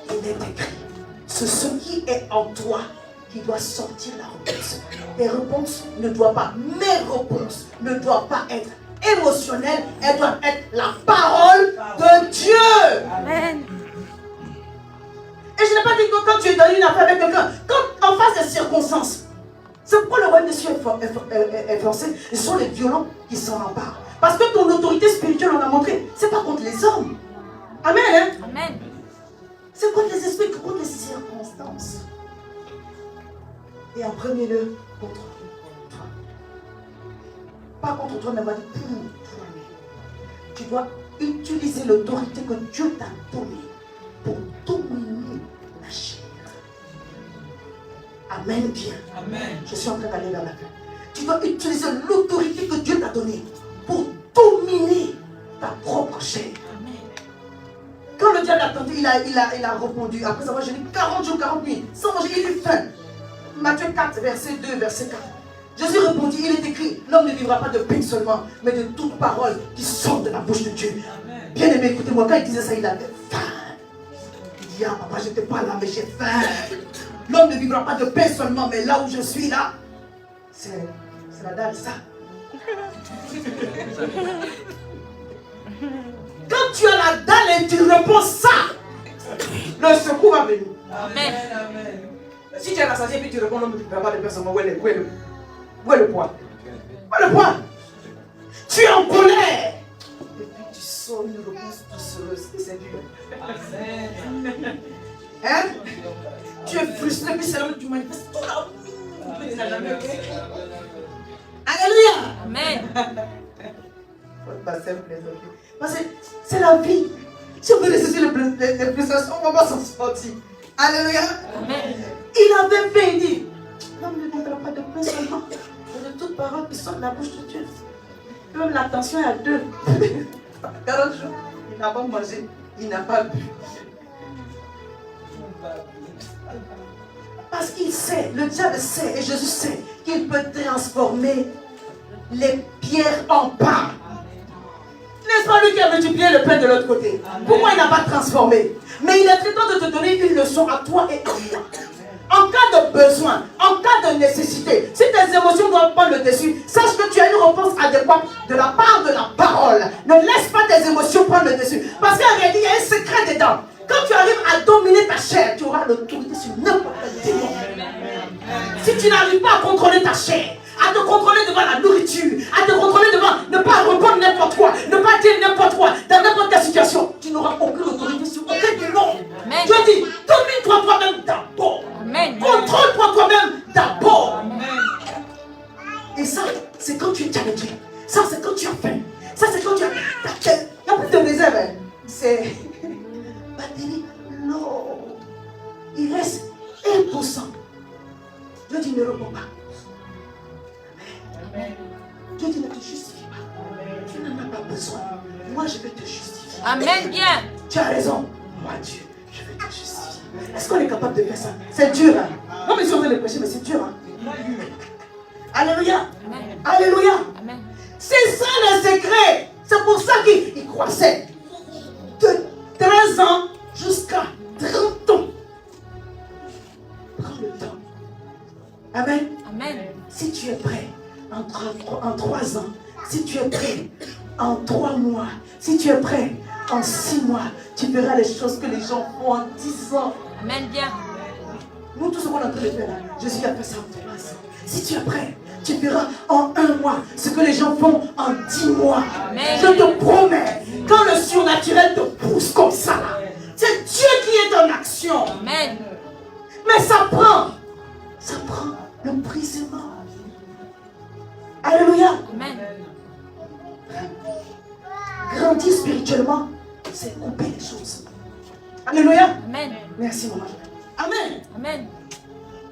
Il est écrit, c'est ce qui est en toi qui doit sortir la réponse. Tes réponses ne doivent pas, mes réponses ne doivent pas être émotionnelles, elles doivent être la parole de Dieu. Amen. Et je n'ai pas dit que quand tu es dans une affaire avec quelqu'un, quand en face des circonstances, c'est pourquoi le royaume des cieux est forcé. Ce sont les violents qui s'en emparent. Parce que ton autorité spirituelle, on a montré, c'est pas contre les hommes. Amen. Hein? Amen. C'est contre les esprits, contre les circonstances. Et en premier lieu, contre toi. Pas contre toi, mais pour toi-même. Tu dois utiliser l'autorité que Dieu t'a donnée pour dominer la chair. Amen, bien. Amen. Je suis en train d'aller vers la fin. Tu dois utiliser l'autorité que Dieu t'a donnée pour dominer ta propre chair. Quand le diable a tenté, il a répondu. Après avoir jeûné 40 jours, 40 nuits, sans manger, il eut faim. Matthieu 4, verset 2, verset 4. Jésus répondit, il est écrit, l'homme ne vivra pas de pain seulement, mais de toute parole qui sort de la bouche de Dieu. Bien aimé, écoutez-moi, quand il disait ça, il avait faim. Il dit, ah papa, je n'étais pas là, mais j'ai faim. L'homme ne vivra pas de pain seulement, mais là où je suis là, c'est la dalle, ça. Quand tu as la dalle et tu réponds ça, le secours va venir. Amen. Amen. Si tu es rassasié et puis tu réponds, l'homme ne vivra pas de pain seulement, où est le poids? Où est le poids? Tu es en colère. Et puis tu sors une réponse doucereuse et c'est dur. Amen. Hein? Tu es frustré, puis c'est là que tu manifestes tout l'amour. Mais tu n'as jamais fait. Alléluia. Amen. Parce que c'est la vie. Si on veut résister les frustrations, on ne va pas s'en sortir. Alléluia. Amen. Il avait fait, il dit, l'homme ne vivra pas de pain seulement, mais de toute parole qui sort de la bouche de Dieu. Même la tension est à 2. 40 jours, il n'a pas mangé, il n'a pas bu. Parce qu'il sait, le diable sait, et Jésus sait, qu'il peut transformer les pierres en pain. N'est-ce pas lui qui a multiplié le pain de l'autre côté? Pourquoi il n'a pas transformé? Mais il est traitant de te donner une leçon à toi et à moi. En cas de besoin, en cas de nécessité, si tes émotions doivent prendre le dessus, sache que tu as une réponse adéquate de la part de la parole. Ne laisse pas tes émotions prendre le dessus. Parce qu'en réalité, il y a un secret dedans. Quand tu arrives à dominer ta chair, tu auras l'autorité sur n'importe quel démon. Si tu n'arrives pas à contrôler ta chair, à te contrôler devant la nourriture, à te contrôler devant ne pas répondre n'importe quoi, ne pas dire n'importe quoi, dans n'importe quelle situation, tu n'auras aucune autorité sur aucun démon. Dieu dit, domine-toi toi-même d'abord. Amen. Contrôle-toi toi-même d'abord. Et ça, c'est quand tu es challengé. Ça, c'est quand tu as faim. Ça, c'est quand tu as... Il n'y a plus de réserve. Hein. C'est... Batterie, non. Il reste 1%. Dieu dit, ne réponds pas. Amen. Dieu dit, ne te justifie pas. Tu n'en as pas besoin. Moi, je vais te justifier. Amen, bien. Tu as raison. Moi, Dieu, je vais te justifier. Est-ce qu'on est capable de faire ça? C'est dur, hein? Non, mais si on veut le prêcher, mais c'est dur, hein? Alléluia. Amen. Alléluia. Amen. C'est ça le secret. C'est pour ça qu'il croissait. De 13 ans jusqu'à 30 ans. Prends le temps. Amen. Amen. Si tu es prêt en 3 ans, si tu es prêt en 3 mois, si tu es prêt en 6 mois, tu verras les choses que les gens font en 10 ans. Amen, bien. Nous, tout ce qu'on est en train de faire là, Jésus a fait ça en 3 ans. Si tu es prêt, tu verras en 1 mois ce que les gens font en 10 mois. Amen. Je te promets, quand le surnaturel te pousse comme ça là, c'est Dieu qui est en action. Amen. Mais ça prend le brisement. Alléluia. Amen. Grandir spirituellement, c'est couper les choses. Alléluia. Amen. Merci, maman. Amen. Amen.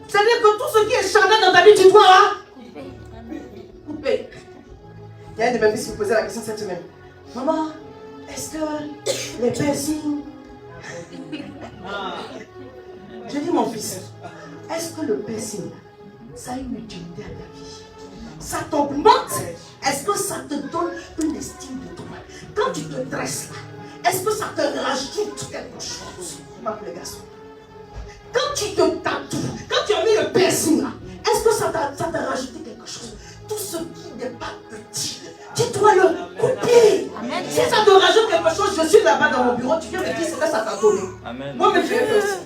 C'est-à-dire que tout ce qui est charnel dans ta vie, tu dois couper. Il y a une de mes filles qui me posait la question cette semaine. Maman, est-ce que les piercings... Je dis, mon fils, est-ce que le piercing, ça a une utilité à ta vie? Ça t'augmente? Est-ce que ça te donne une estime de toi? Quand tu te dresses là, est-ce que ça te rajoute quelque chose? Les garçons. Quand tu te tatoues, quand tu as mis le piercing là, est-ce que ça t'a rajouté quelque chose? Tout ce qui n'est pas petit, tu dois le couper. Amen. Si ça te rajoute quelque chose, je suis là-bas dans mon bureau, tu viens me dire ce que ça t'a donné. Amen. Moi, mais je l'ai fait aussi.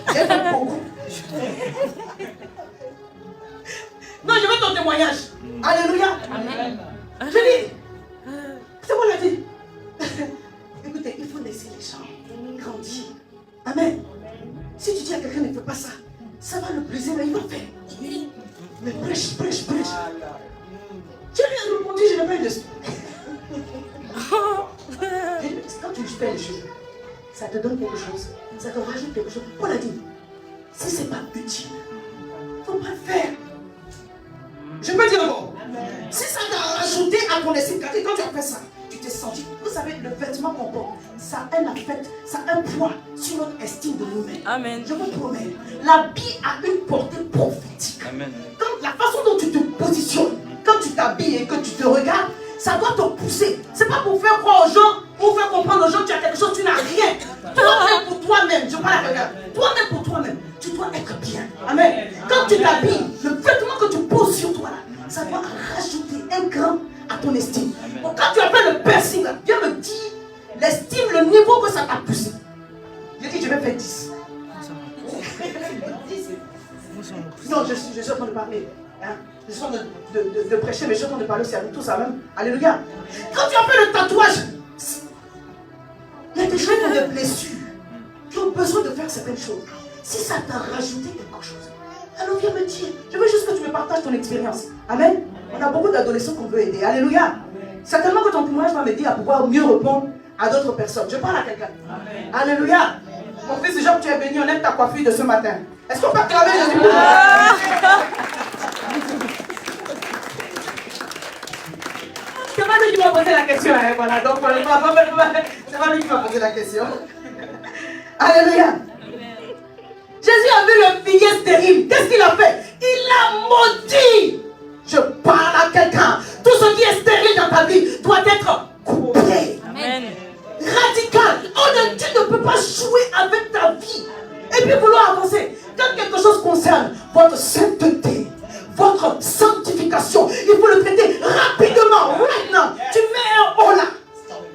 J'ai fait beaucoup. Non, je veux ton témoignage. Alléluia. Amen. Je dis, c'est moi la vie. Écoutez, il faut laisser les gens grandir. pas eu de... Quand tu fais les choses, ça te donne quelque chose. Ça te rajoute quelque chose. Paul a dit, si ce n'est pas utile, il ne faut pas le faire. Je peux dire bon. Si ça t'a rajouté à ton estime, quand tu as fait ça, tu t'es senti. Vous savez, le vêtement qu'on porte, ça a un effet, ça a un poids sur notre estime de nous-mêmes. Amen. Je vous promets, l'habit a une portée prophétique. Amen. Quand la façon dont tu te positionnes, quand tu t'habilles et que tu te regardes, ça doit te pousser. C'est pas pour faire croire aux gens, pour faire comprendre aux gens que tu as quelque chose, tu n'as rien. Toi-même pour toi-même, je parle à quelqu'un. Toi-même pour toi-même, tu dois être bien. Amen. Quand tu t'habilles, le vêtement que tu poses sur toi, là, ça doit rajouter un grain à ton estime. Donc, quand tu as fait le piercing, là, viens me dire l'estime, le niveau que ça t'a poussé. J'ai dit, je vais faire 10. Non, je suis en train de parler. Hein? Je suis en train de prêcher, mais je suis en train de parler aussi à nous tous. Amen. Alléluia. Quand tu as fait le tatouage, il y a des gens qui ont des blessures, qui ont besoin de faire certaines choses. Si ça t'a rajouté quelque chose, alors viens me dire. Je veux juste que tu me partages ton expérience. Amen. On a beaucoup d'adolescents qu'on veut aider. Alléluia. Certainement que ton témoignage va m'aider à pouvoir mieux répondre à d'autres personnes. Je parle à quelqu'un. Alléluia. Mon fils, Jean, tu es béni. On aime ta coiffure de ce matin. Est-ce qu'on peut acclamer Jésus pour moi? C'est pas lui qui m'a posé la question. Hein, voilà. Donc, c'est pas lui qui m'a posé la question. Alléluia. Jésus a vu le figuier stérile. Qu'est-ce qu'il a fait? Il l'a maudit. Je parle à quelqu'un. Tout ce qui est stérile dans ta vie doit être coupé. Amen. Radical. Tu ne peux pas jouer avec ta vie et puis vouloir avancer. Quand quelque chose concerne votre sainteté, votre sanctification, il faut le traiter rapidement. Right now. Tu mets un haut là.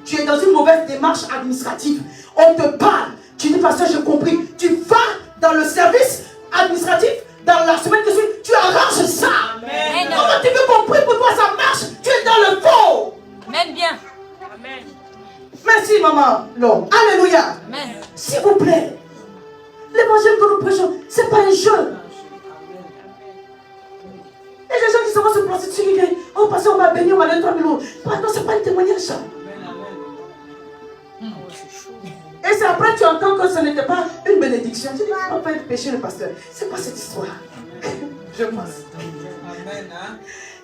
Tu es dans une mauvaise démarche administrative. On te parle. Tu dis, pasteur, j'ai compris. Tu vas dans le service administratif, dans la semaine qui suit, tu arranges ça. Amen. Comment tu veux qu'on prie pour toi, ça marche? Tu es dans le faux. Amen bien. Amen. Merci, maman. Non. Alléluia. Amen. S'il vous plaît, l'évangile que nous prêchons, ce n'est pas un jeu. Et les gens qui s'en vont se prostituer, oh, pasteur, on m'a béni, on m'a donné 3 000 euros. Non, ce n'est pas un témoignage, ça. Et c'est après tu entends que ce n'était pas une bénédiction. Tu dis, on peut être péché le pasteur. C'est quoi cette histoire? Je pense. Amen. Hein?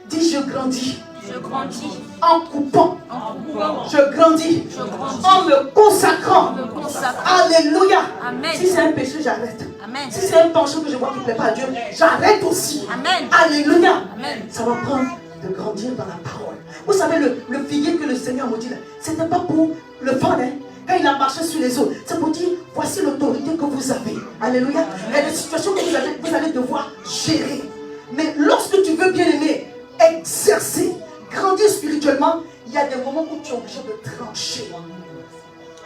Dis, je grandis. Je grandis En coupant. en courant. Je grandis. Je grandis En me consacrant. en me consacrant. Alléluia. Amen. Si c'est un péché, j'arrête. Amen. Si c'est un penchant que je vois qui ne plaît pas à Dieu, j'arrête aussi. Amen. Alléluia. Amen. Ça va prendre de grandir dans la parole. Vous savez, le figuier que le Seigneur maudit là, ce n'était pas pour le vendre. Hein? Quand il a marché sur les eaux, c'est pour dire, voici l'autorité que vous avez. Alléluia. Il y a des situations que vous allez devoir gérer. Mais lorsque tu veux bien aimer, exercer, grandir spirituellement, il y a des moments où tu es obligé de trancher.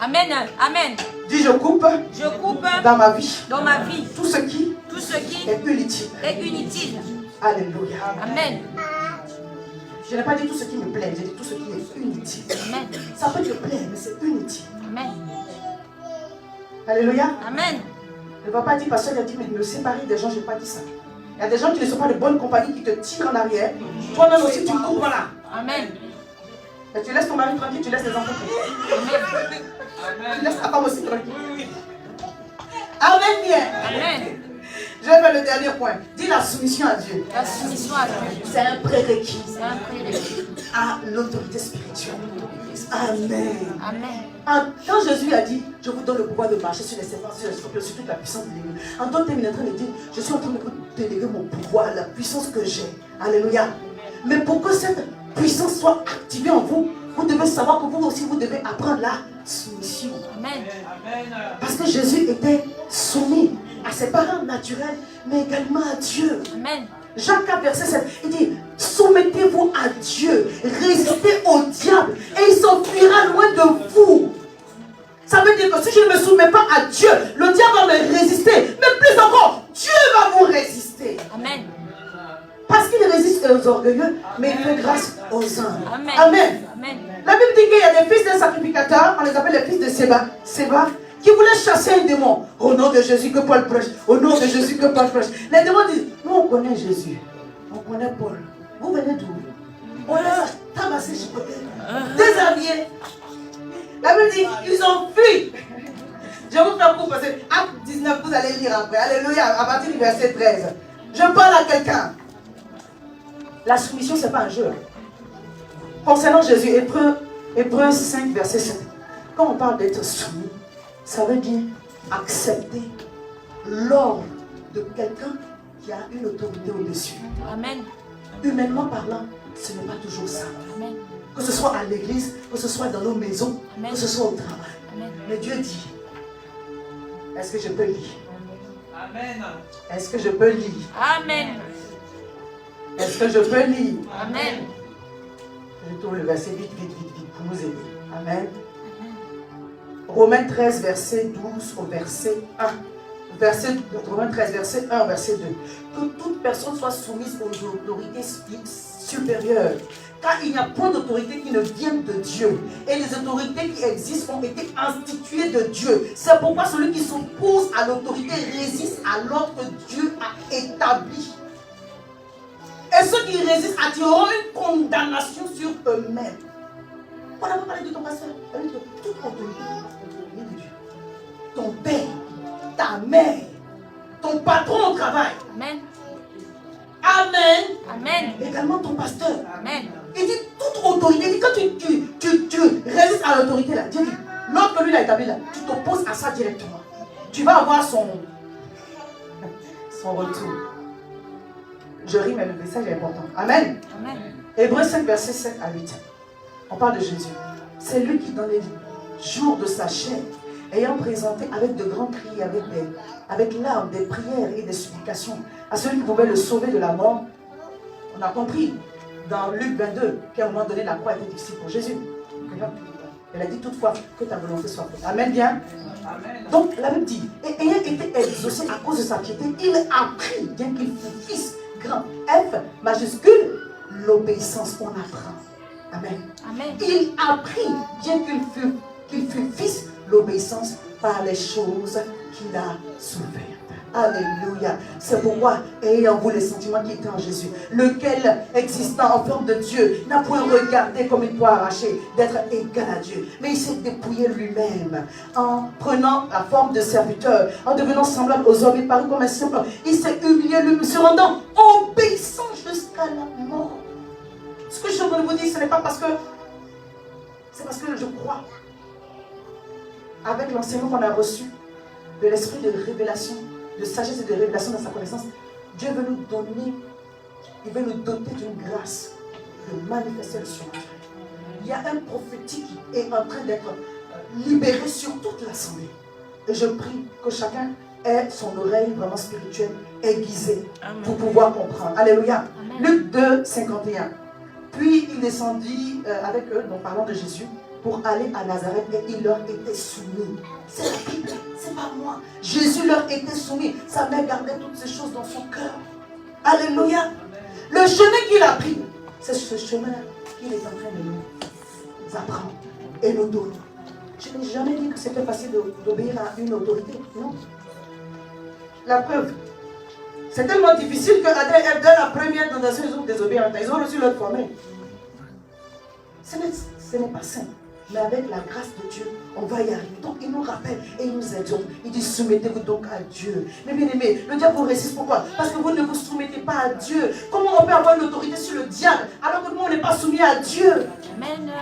Amen. Amen. Dis, je coupe Je coupe dans ma vie dans ma vie tout ce qui tout ce qui est inutile. est inutile. Alléluia. Amen. Je n'ai pas dit tout ce qui me plaît, j'ai dit tout ce qui est inutile. Amen. Ça peut te plaire, mais c'est inutile. Amen. Alléluia. Amen. Ne va pas dire, pasteur, il a dit, mais me séparer des gens, je n'ai pas dit ça. Il y a des gens qui ne sont pas de bonne compagnie, qui te tirent en arrière. Toi-même aussi, tu coupes là. Amen. Et tu laisses ton mari tranquille, tu laisses les enfants tranquilles. Tu laisses ta femme aussi tranquille. Amen, bien. Amen. Je vais faire le dernier point. Dis la soumission à Dieu. La soumission à Dieu. C'est un prérequis C'est un prérequis. à l'autorité spirituelle. Amen. Amen. Quand Jésus a dit, je vous donne le pouvoir de marcher sur les serpents, sur les scorpions, sur toute la puissance de l'ennemi. En d'autres termes, il est en train de dire, je suis en train de vous déléguer mon pouvoir, la puissance que j'ai. Alléluia. Mais pour que cette puissance soit activée en vous, vous devez savoir que vous aussi, vous devez apprendre la soumission. Amen. Parce que Jésus était soumis à ses parents naturels, mais également à Dieu. Amen. Jacques 4, verset 7, il dit, soumettez-vous à Dieu, résistez au diable, et il s'enfuira loin de vous. Ça veut dire que si je ne me soumets pas à Dieu, le diable va me résister, mais plus encore, Dieu va vous résister. Amen. Parce qu'il résiste aux orgueilleux, mais il fait grâce aux humbles. Amen. Amen. Amen. La Bible dit qu'il y a des fils d'un sacrificateur, on les appelle les fils de Séba, qui voulaient chasser un démon. Au nom de Jésus que Paul prêche. Au nom de Jésus que Paul prêche. Les démons disent, nous on connaît Jésus. On connaît Paul. Vous venez d'où? On est ramassés, chipotés, déshabillés. La Bible dit, ils ont fui. Je vais vous faire court parce que Acte 19, vous allez lire après. Alléluia, à partir du verset 13. Je parle à quelqu'un. La soumission, ce n'est pas un jeu. Concernant Jésus, Hébreux 5, verset 7. Quand on parle d'être soumis, ça veut dire accepter l'ordre de quelqu'un qui a une autorité au-dessus. Amen. Humainement parlant, ce n'est pas toujours ça. Amen. Que ce soit à l'église, que ce soit dans nos maisons, Amen. que ce soit au travail. Amen. Mais Dieu dit, est-ce que je peux lire? Amen. Est-ce que je peux lire? Amen. Est-ce que je peux lire? Amen. Je tourne le verset vite pour nous aider. Amen. Romains 13, verset 12 au verset 1. Romains 13, verset 1 au verset 2. Que toute personne soit soumise aux autorités supérieures. Car il n'y a point d'autorité qui ne vienne de Dieu. Et les autorités qui existent ont été instituées de Dieu. C'est pourquoi celui qui s'oppose à l'autorité résiste à l'ordre que Dieu a établi. Et ceux qui résistent attireront une condamnation sur eux-mêmes. On n'a pas parlé de ton pasteur. On a dit que toute autorité de Dieu. Ton père, ta mère, ton patron au travail. Amen. Amen. Amen. Également ton pasteur. Amen. Il dit toute autorité. Il dit quand tu résistes à l'autorité là, Dieu dit, l'autre que lui a établi là, tu t'opposes à ça directement. Tu vas avoir son retour. Je ris, mais le message est important. Amen. Amen. Hébreux 5, verset 7 à 8. On parle de Jésus. C'est lui qui, dans les jours de sa chair, ayant présenté avec de grands cris, avec larmes, des prières et des supplications, à celui qui pouvait le sauver de la mort. On a compris dans Luc 22 qu'à un moment donné, la croix était difficile pour Jésus. Elle a dit toutefois que ta volonté soit faite. Amen, bien. Amen. Donc la Bible dit, et ayant été exaucé à cause de sa piété, il a pris, bien qu'il fût fils grand, F majuscule, l'obéissance, on apprend. Amen. Amen. Il a pris, bien qu'il fût fils, l'obéissance par les choses qu'il a souffertes. Alléluia. C'est pourquoi, ayant vous les sentiments qui étaient en Jésus, lequel, existant en forme de Dieu, n'a point regardé comme une proie arrachée d'être égal à Dieu, mais il s'est dépouillé lui-même en prenant la forme de serviteur, en devenant semblable aux hommes, il parut comme un simple. Il s'est humilié lui-même, se rendant obéissant jusqu'à la mort. Ce que je veux vous dire, ce n'est pas parce que c'est parce que je crois avec l'enseignement qu'on a reçu de l'esprit de révélation, de sagesse et de révélation dans sa connaissance. Dieu veut nous donner, il veut nous doter d'une grâce de manifester le surnaturel. Il y a un prophétique qui est en train d'être libéré sur toute l'assemblée. Et je prie que chacun ait son oreille vraiment spirituelle aiguisée pour pouvoir comprendre. Alléluia. Amen. Luc 2, 51. Puis il descendit avec eux, donc parlant de Jésus, pour aller à Nazareth et il leur était soumis. C'est la Bible, c'est pas moi. Jésus leur était soumis. Sa mère gardait toutes ces choses dans son cœur. Alléluia. Le chemin qu'il a pris, c'est ce chemin qu'il est en train de nous apprendre et nous donner. Je n'ai jamais dit que c'était facile d'obéir à une autorité. Non. La preuve, c'est tellement difficile que Adam et Ève, dès la première tentation, ils ont désobéi. Ils ont reçu leur formule. Ce n'est pas simple. Mais avec la grâce de Dieu, on va y arriver. Donc il nous rappelle et il nous exhorte. Il dit soumettez-vous donc à Dieu. Mais bien aimé, le diable vous résiste. Pourquoi? Parce que vous ne vous soumettez pas à Dieu. Comment on peut avoir une autorité sur le diable alors que nous on n'est pas soumis à Dieu? Amen.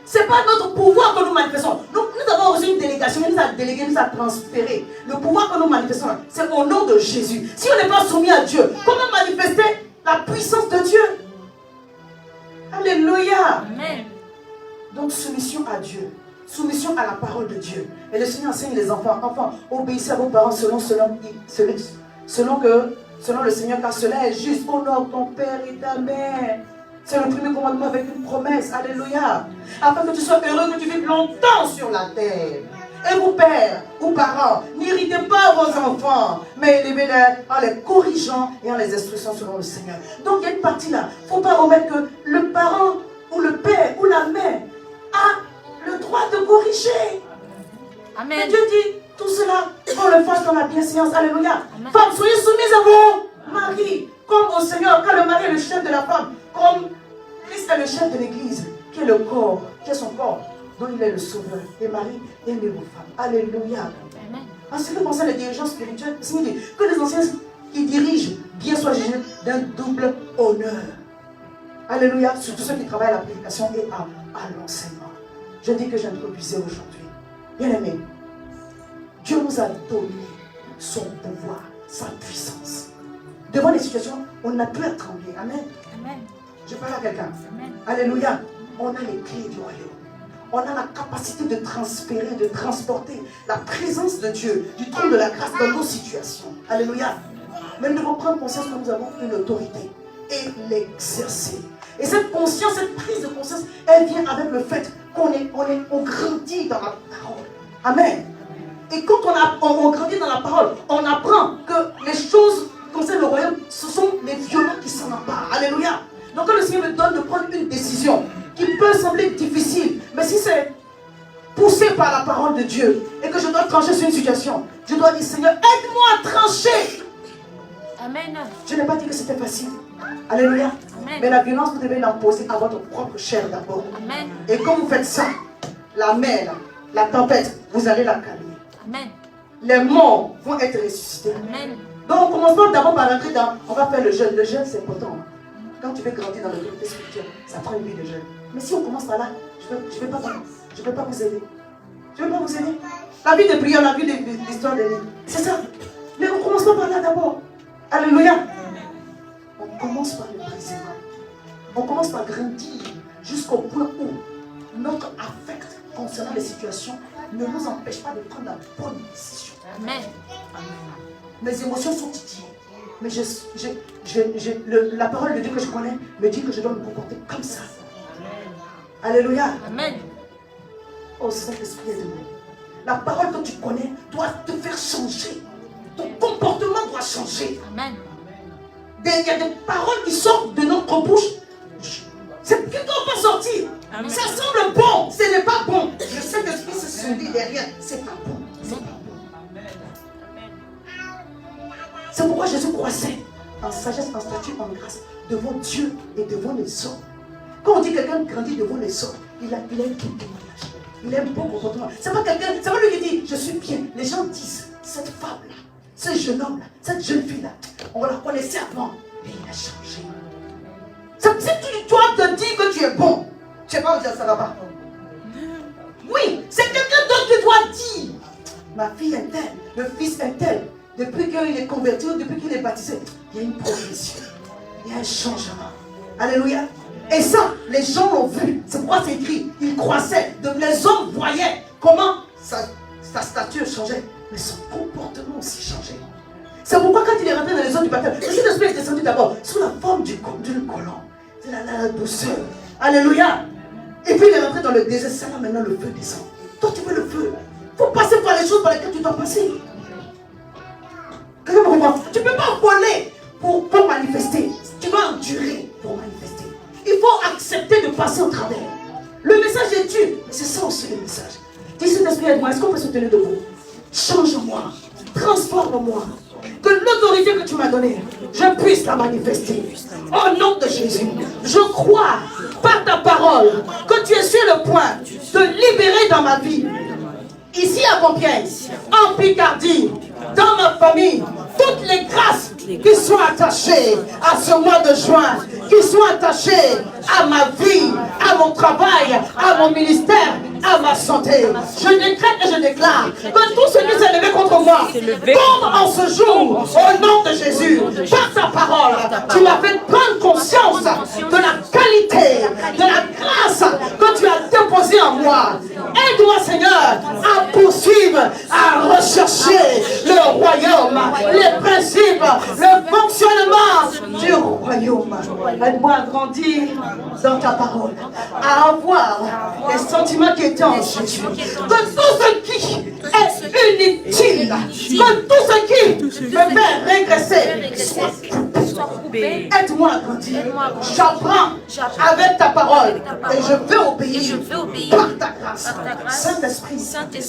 Ce n'est pas notre pouvoir que nous manifestons. Nous avons reçu une délégation, il nous a délégué, il nous a transféré. Le pouvoir que nous manifestons, c'est au nom de Jésus. Si on n'est pas soumis à Dieu, comment manifester la puissance de Dieu? Alléluia. Amen. Donc soumission à Dieu, soumission à la parole de Dieu. Et le Seigneur enseigne les enfants. Enfants, obéissez à vos parents selon le Seigneur, car cela est juste. Honore ton père et ta mère. C'est le premier commandement avec une promesse. Alléluia. Afin que tu sois heureux, que tu vives longtemps sur la terre. Et vos pères ou parents, n'irritez pas vos enfants, mais élevez-les en les corrigeant et en les instruisant selon le Seigneur. Donc il y a une partie là. Il ne faut pas omettre que le parent ou le père ou la mère a le droit de corriger. Amen. Et Dieu dit, tout cela, on le fasse dans la bienséance. Alléluia. Amen. Femmes, soyez soumises à vos maris, comme au Seigneur, car le mari est le chef de la femme. chef de l'église, qui est le corps, qui est son corps, dont il est le sauveur. Et Marie, aimez vos femmes. Alléluia. Amen. En ce qui concerne les dirigeants spirituels, c'est dit que les anciens qui dirigent bien soient jugés d'un double honneur. Alléluia. Surtout ceux qui travaillent à la prédication et à l'enseignement. Je dis que j'introduisais aujourd'hui. Bien aimé, Dieu nous a donné son pouvoir, sa puissance. Devant les situations, on n'a plus à trembler. Amen. Amen. Je parle à quelqu'un. Amen. Alléluia. On a les clés du royaume. On a la capacité de transférer, de transporter la présence de Dieu, du trône de la grâce dans nos situations. Alléluia. Mais nous devons prendre conscience que nous avons une autorité et l'exercer. Et cette conscience, cette prise de conscience, elle vient avec le fait qu'on grandit dans la parole. Amen. Et quand on grandit dans la parole, on apprend que les choses concernant le royaume, ce sont les violents qui s'en emparent. Alléluia. Donc quand le Seigneur me donne de prendre une décision qui peut sembler difficile, mais si c'est poussé par la parole de Dieu et que je dois trancher sur une situation, je dois dire Seigneur, aide-moi à trancher. Amen. Je n'ai pas dit que c'était facile. Alléluia. Amen. Mais la violence, vous devez l'imposer à votre propre chair d'abord. Amen. Et quand vous faites ça, la mer, la tempête, vous allez la calmer. Amen. Les morts vont être ressuscités. Amen. Donc on commence pas d'abord par rentrer dans, on va faire le jeûne. Le jeûne c'est important. Quand tu veux grandir dans l'autorité spirituelle, ça prend une vie de jeûne. Mais si on commence par là, je ne vais pas vous aider. Je ne vais pas vous aider. La vie de prière, la vie de l'histoire de vie, c'est ça. Mais on commence pas par là d'abord. Alléluia. On commence par le brisement. On commence par grandir jusqu'au point où notre affect concernant les situations ne nous empêche pas de prendre la bonne décision. Amen. Mes émotions sont titillées. Mais la parole de Dieu que je connais me dit que je dois me comporter comme ça. Alléluia. Amen. Oh Saint-Esprit de moi. La parole que tu connais doit te faire changer. Ton comportement doit changer. Amen. Il y a des paroles qui sortent de notre bouche. C'est qui ne doit pas sortir. Amen. Ça semble bon, ce n'est pas bon. Le Saint-Esprit se sondit derrière. C'est pas bon. C'est pas bon. C'est pourquoi Jésus croissait en sagesse, en statut, en grâce devant Dieu et devant les hommes. Quand on dit quelqu'un grandit devant les hommes, il a un bon témoignage. Il a un bon comportement. C'est pas quelqu'un, c'est pas lui qui dit je suis bien. Les gens disent cette femme-là, ce jeune homme-là, cette jeune fille-là, on la connaissait avant, mais il a changé. Si toi te dis que tu es bon, tu ne sais pas où dire ça va. Oui, c'est quelqu'un d'autre qui doit dire ma fille est telle, le fils est tel. Depuis qu'il est converti, depuis qu'il est baptisé, il y a une progression, il y a un changement. Alléluia. Et ça, les gens l'ont vu. C'est pourquoi c'est écrit. Il croissait. Donc les hommes voyaient comment sa stature changeait. Mais son comportement aussi changeait. C'est pourquoi quand il est rentré dans les eaux du baptême, le Saint-Esprit est descendu d'abord sous la forme d'une colombe. C'est la douceur. Alléluia. Et puis il est rentré dans le désert. Ça là maintenant le feu descend. Toi tu veux le feu. Il faut passer par les choses par lesquelles tu dois passer. Tu ne peux pas voler pour manifester. Tu dois endurer pour manifester. Il faut accepter de passer au travers. Le message est Dieu. C'est ça aussi le message. Dis Saint-Esprit, aide-moi. Est-ce qu'on peut se tenir debout? Change-moi. Transforme-moi. Que l'autorité que tu m'as donnée, je puisse la manifester. Au nom de Jésus. Je crois par ta parole que tu es sur le point de libérer dans ma vie. Ici à Compiègne, en Picardie, dans ma famille, toutes les grâces qui sont attachées à ce mois de juin, qui sont attachées à ma vie, à mon travail, à mon ministère, à ma santé. Je décrète et je déclare que tout ce qui s'est levé contre moi tombe en ce jour au nom de Jésus. Par ta parole, tu m'as fait prendre conscience de la qualité, de la grâce que tu as déposée en moi. Aide-moi Seigneur à poursuivre, à rechercher le royaume, les principes, le fonctionnement du royaume. Aide-moi à grandir dans ta parole, à avoir les sentiments qui étaient en Jésus. Que tout ce qui est inutile, que tout ce qui me fait régresser soit coupé. Aide-moi à grandir. J'apprends avec ta parole et je veux obéir par ta grâce. Saint-Esprit,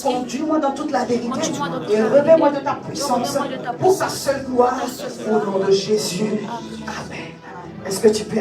conduis-moi dans toute la vérité et revêt-moi de ta puissance pour ta seule gloire. Au nom de Jésus. Amen. Est-ce que tu peux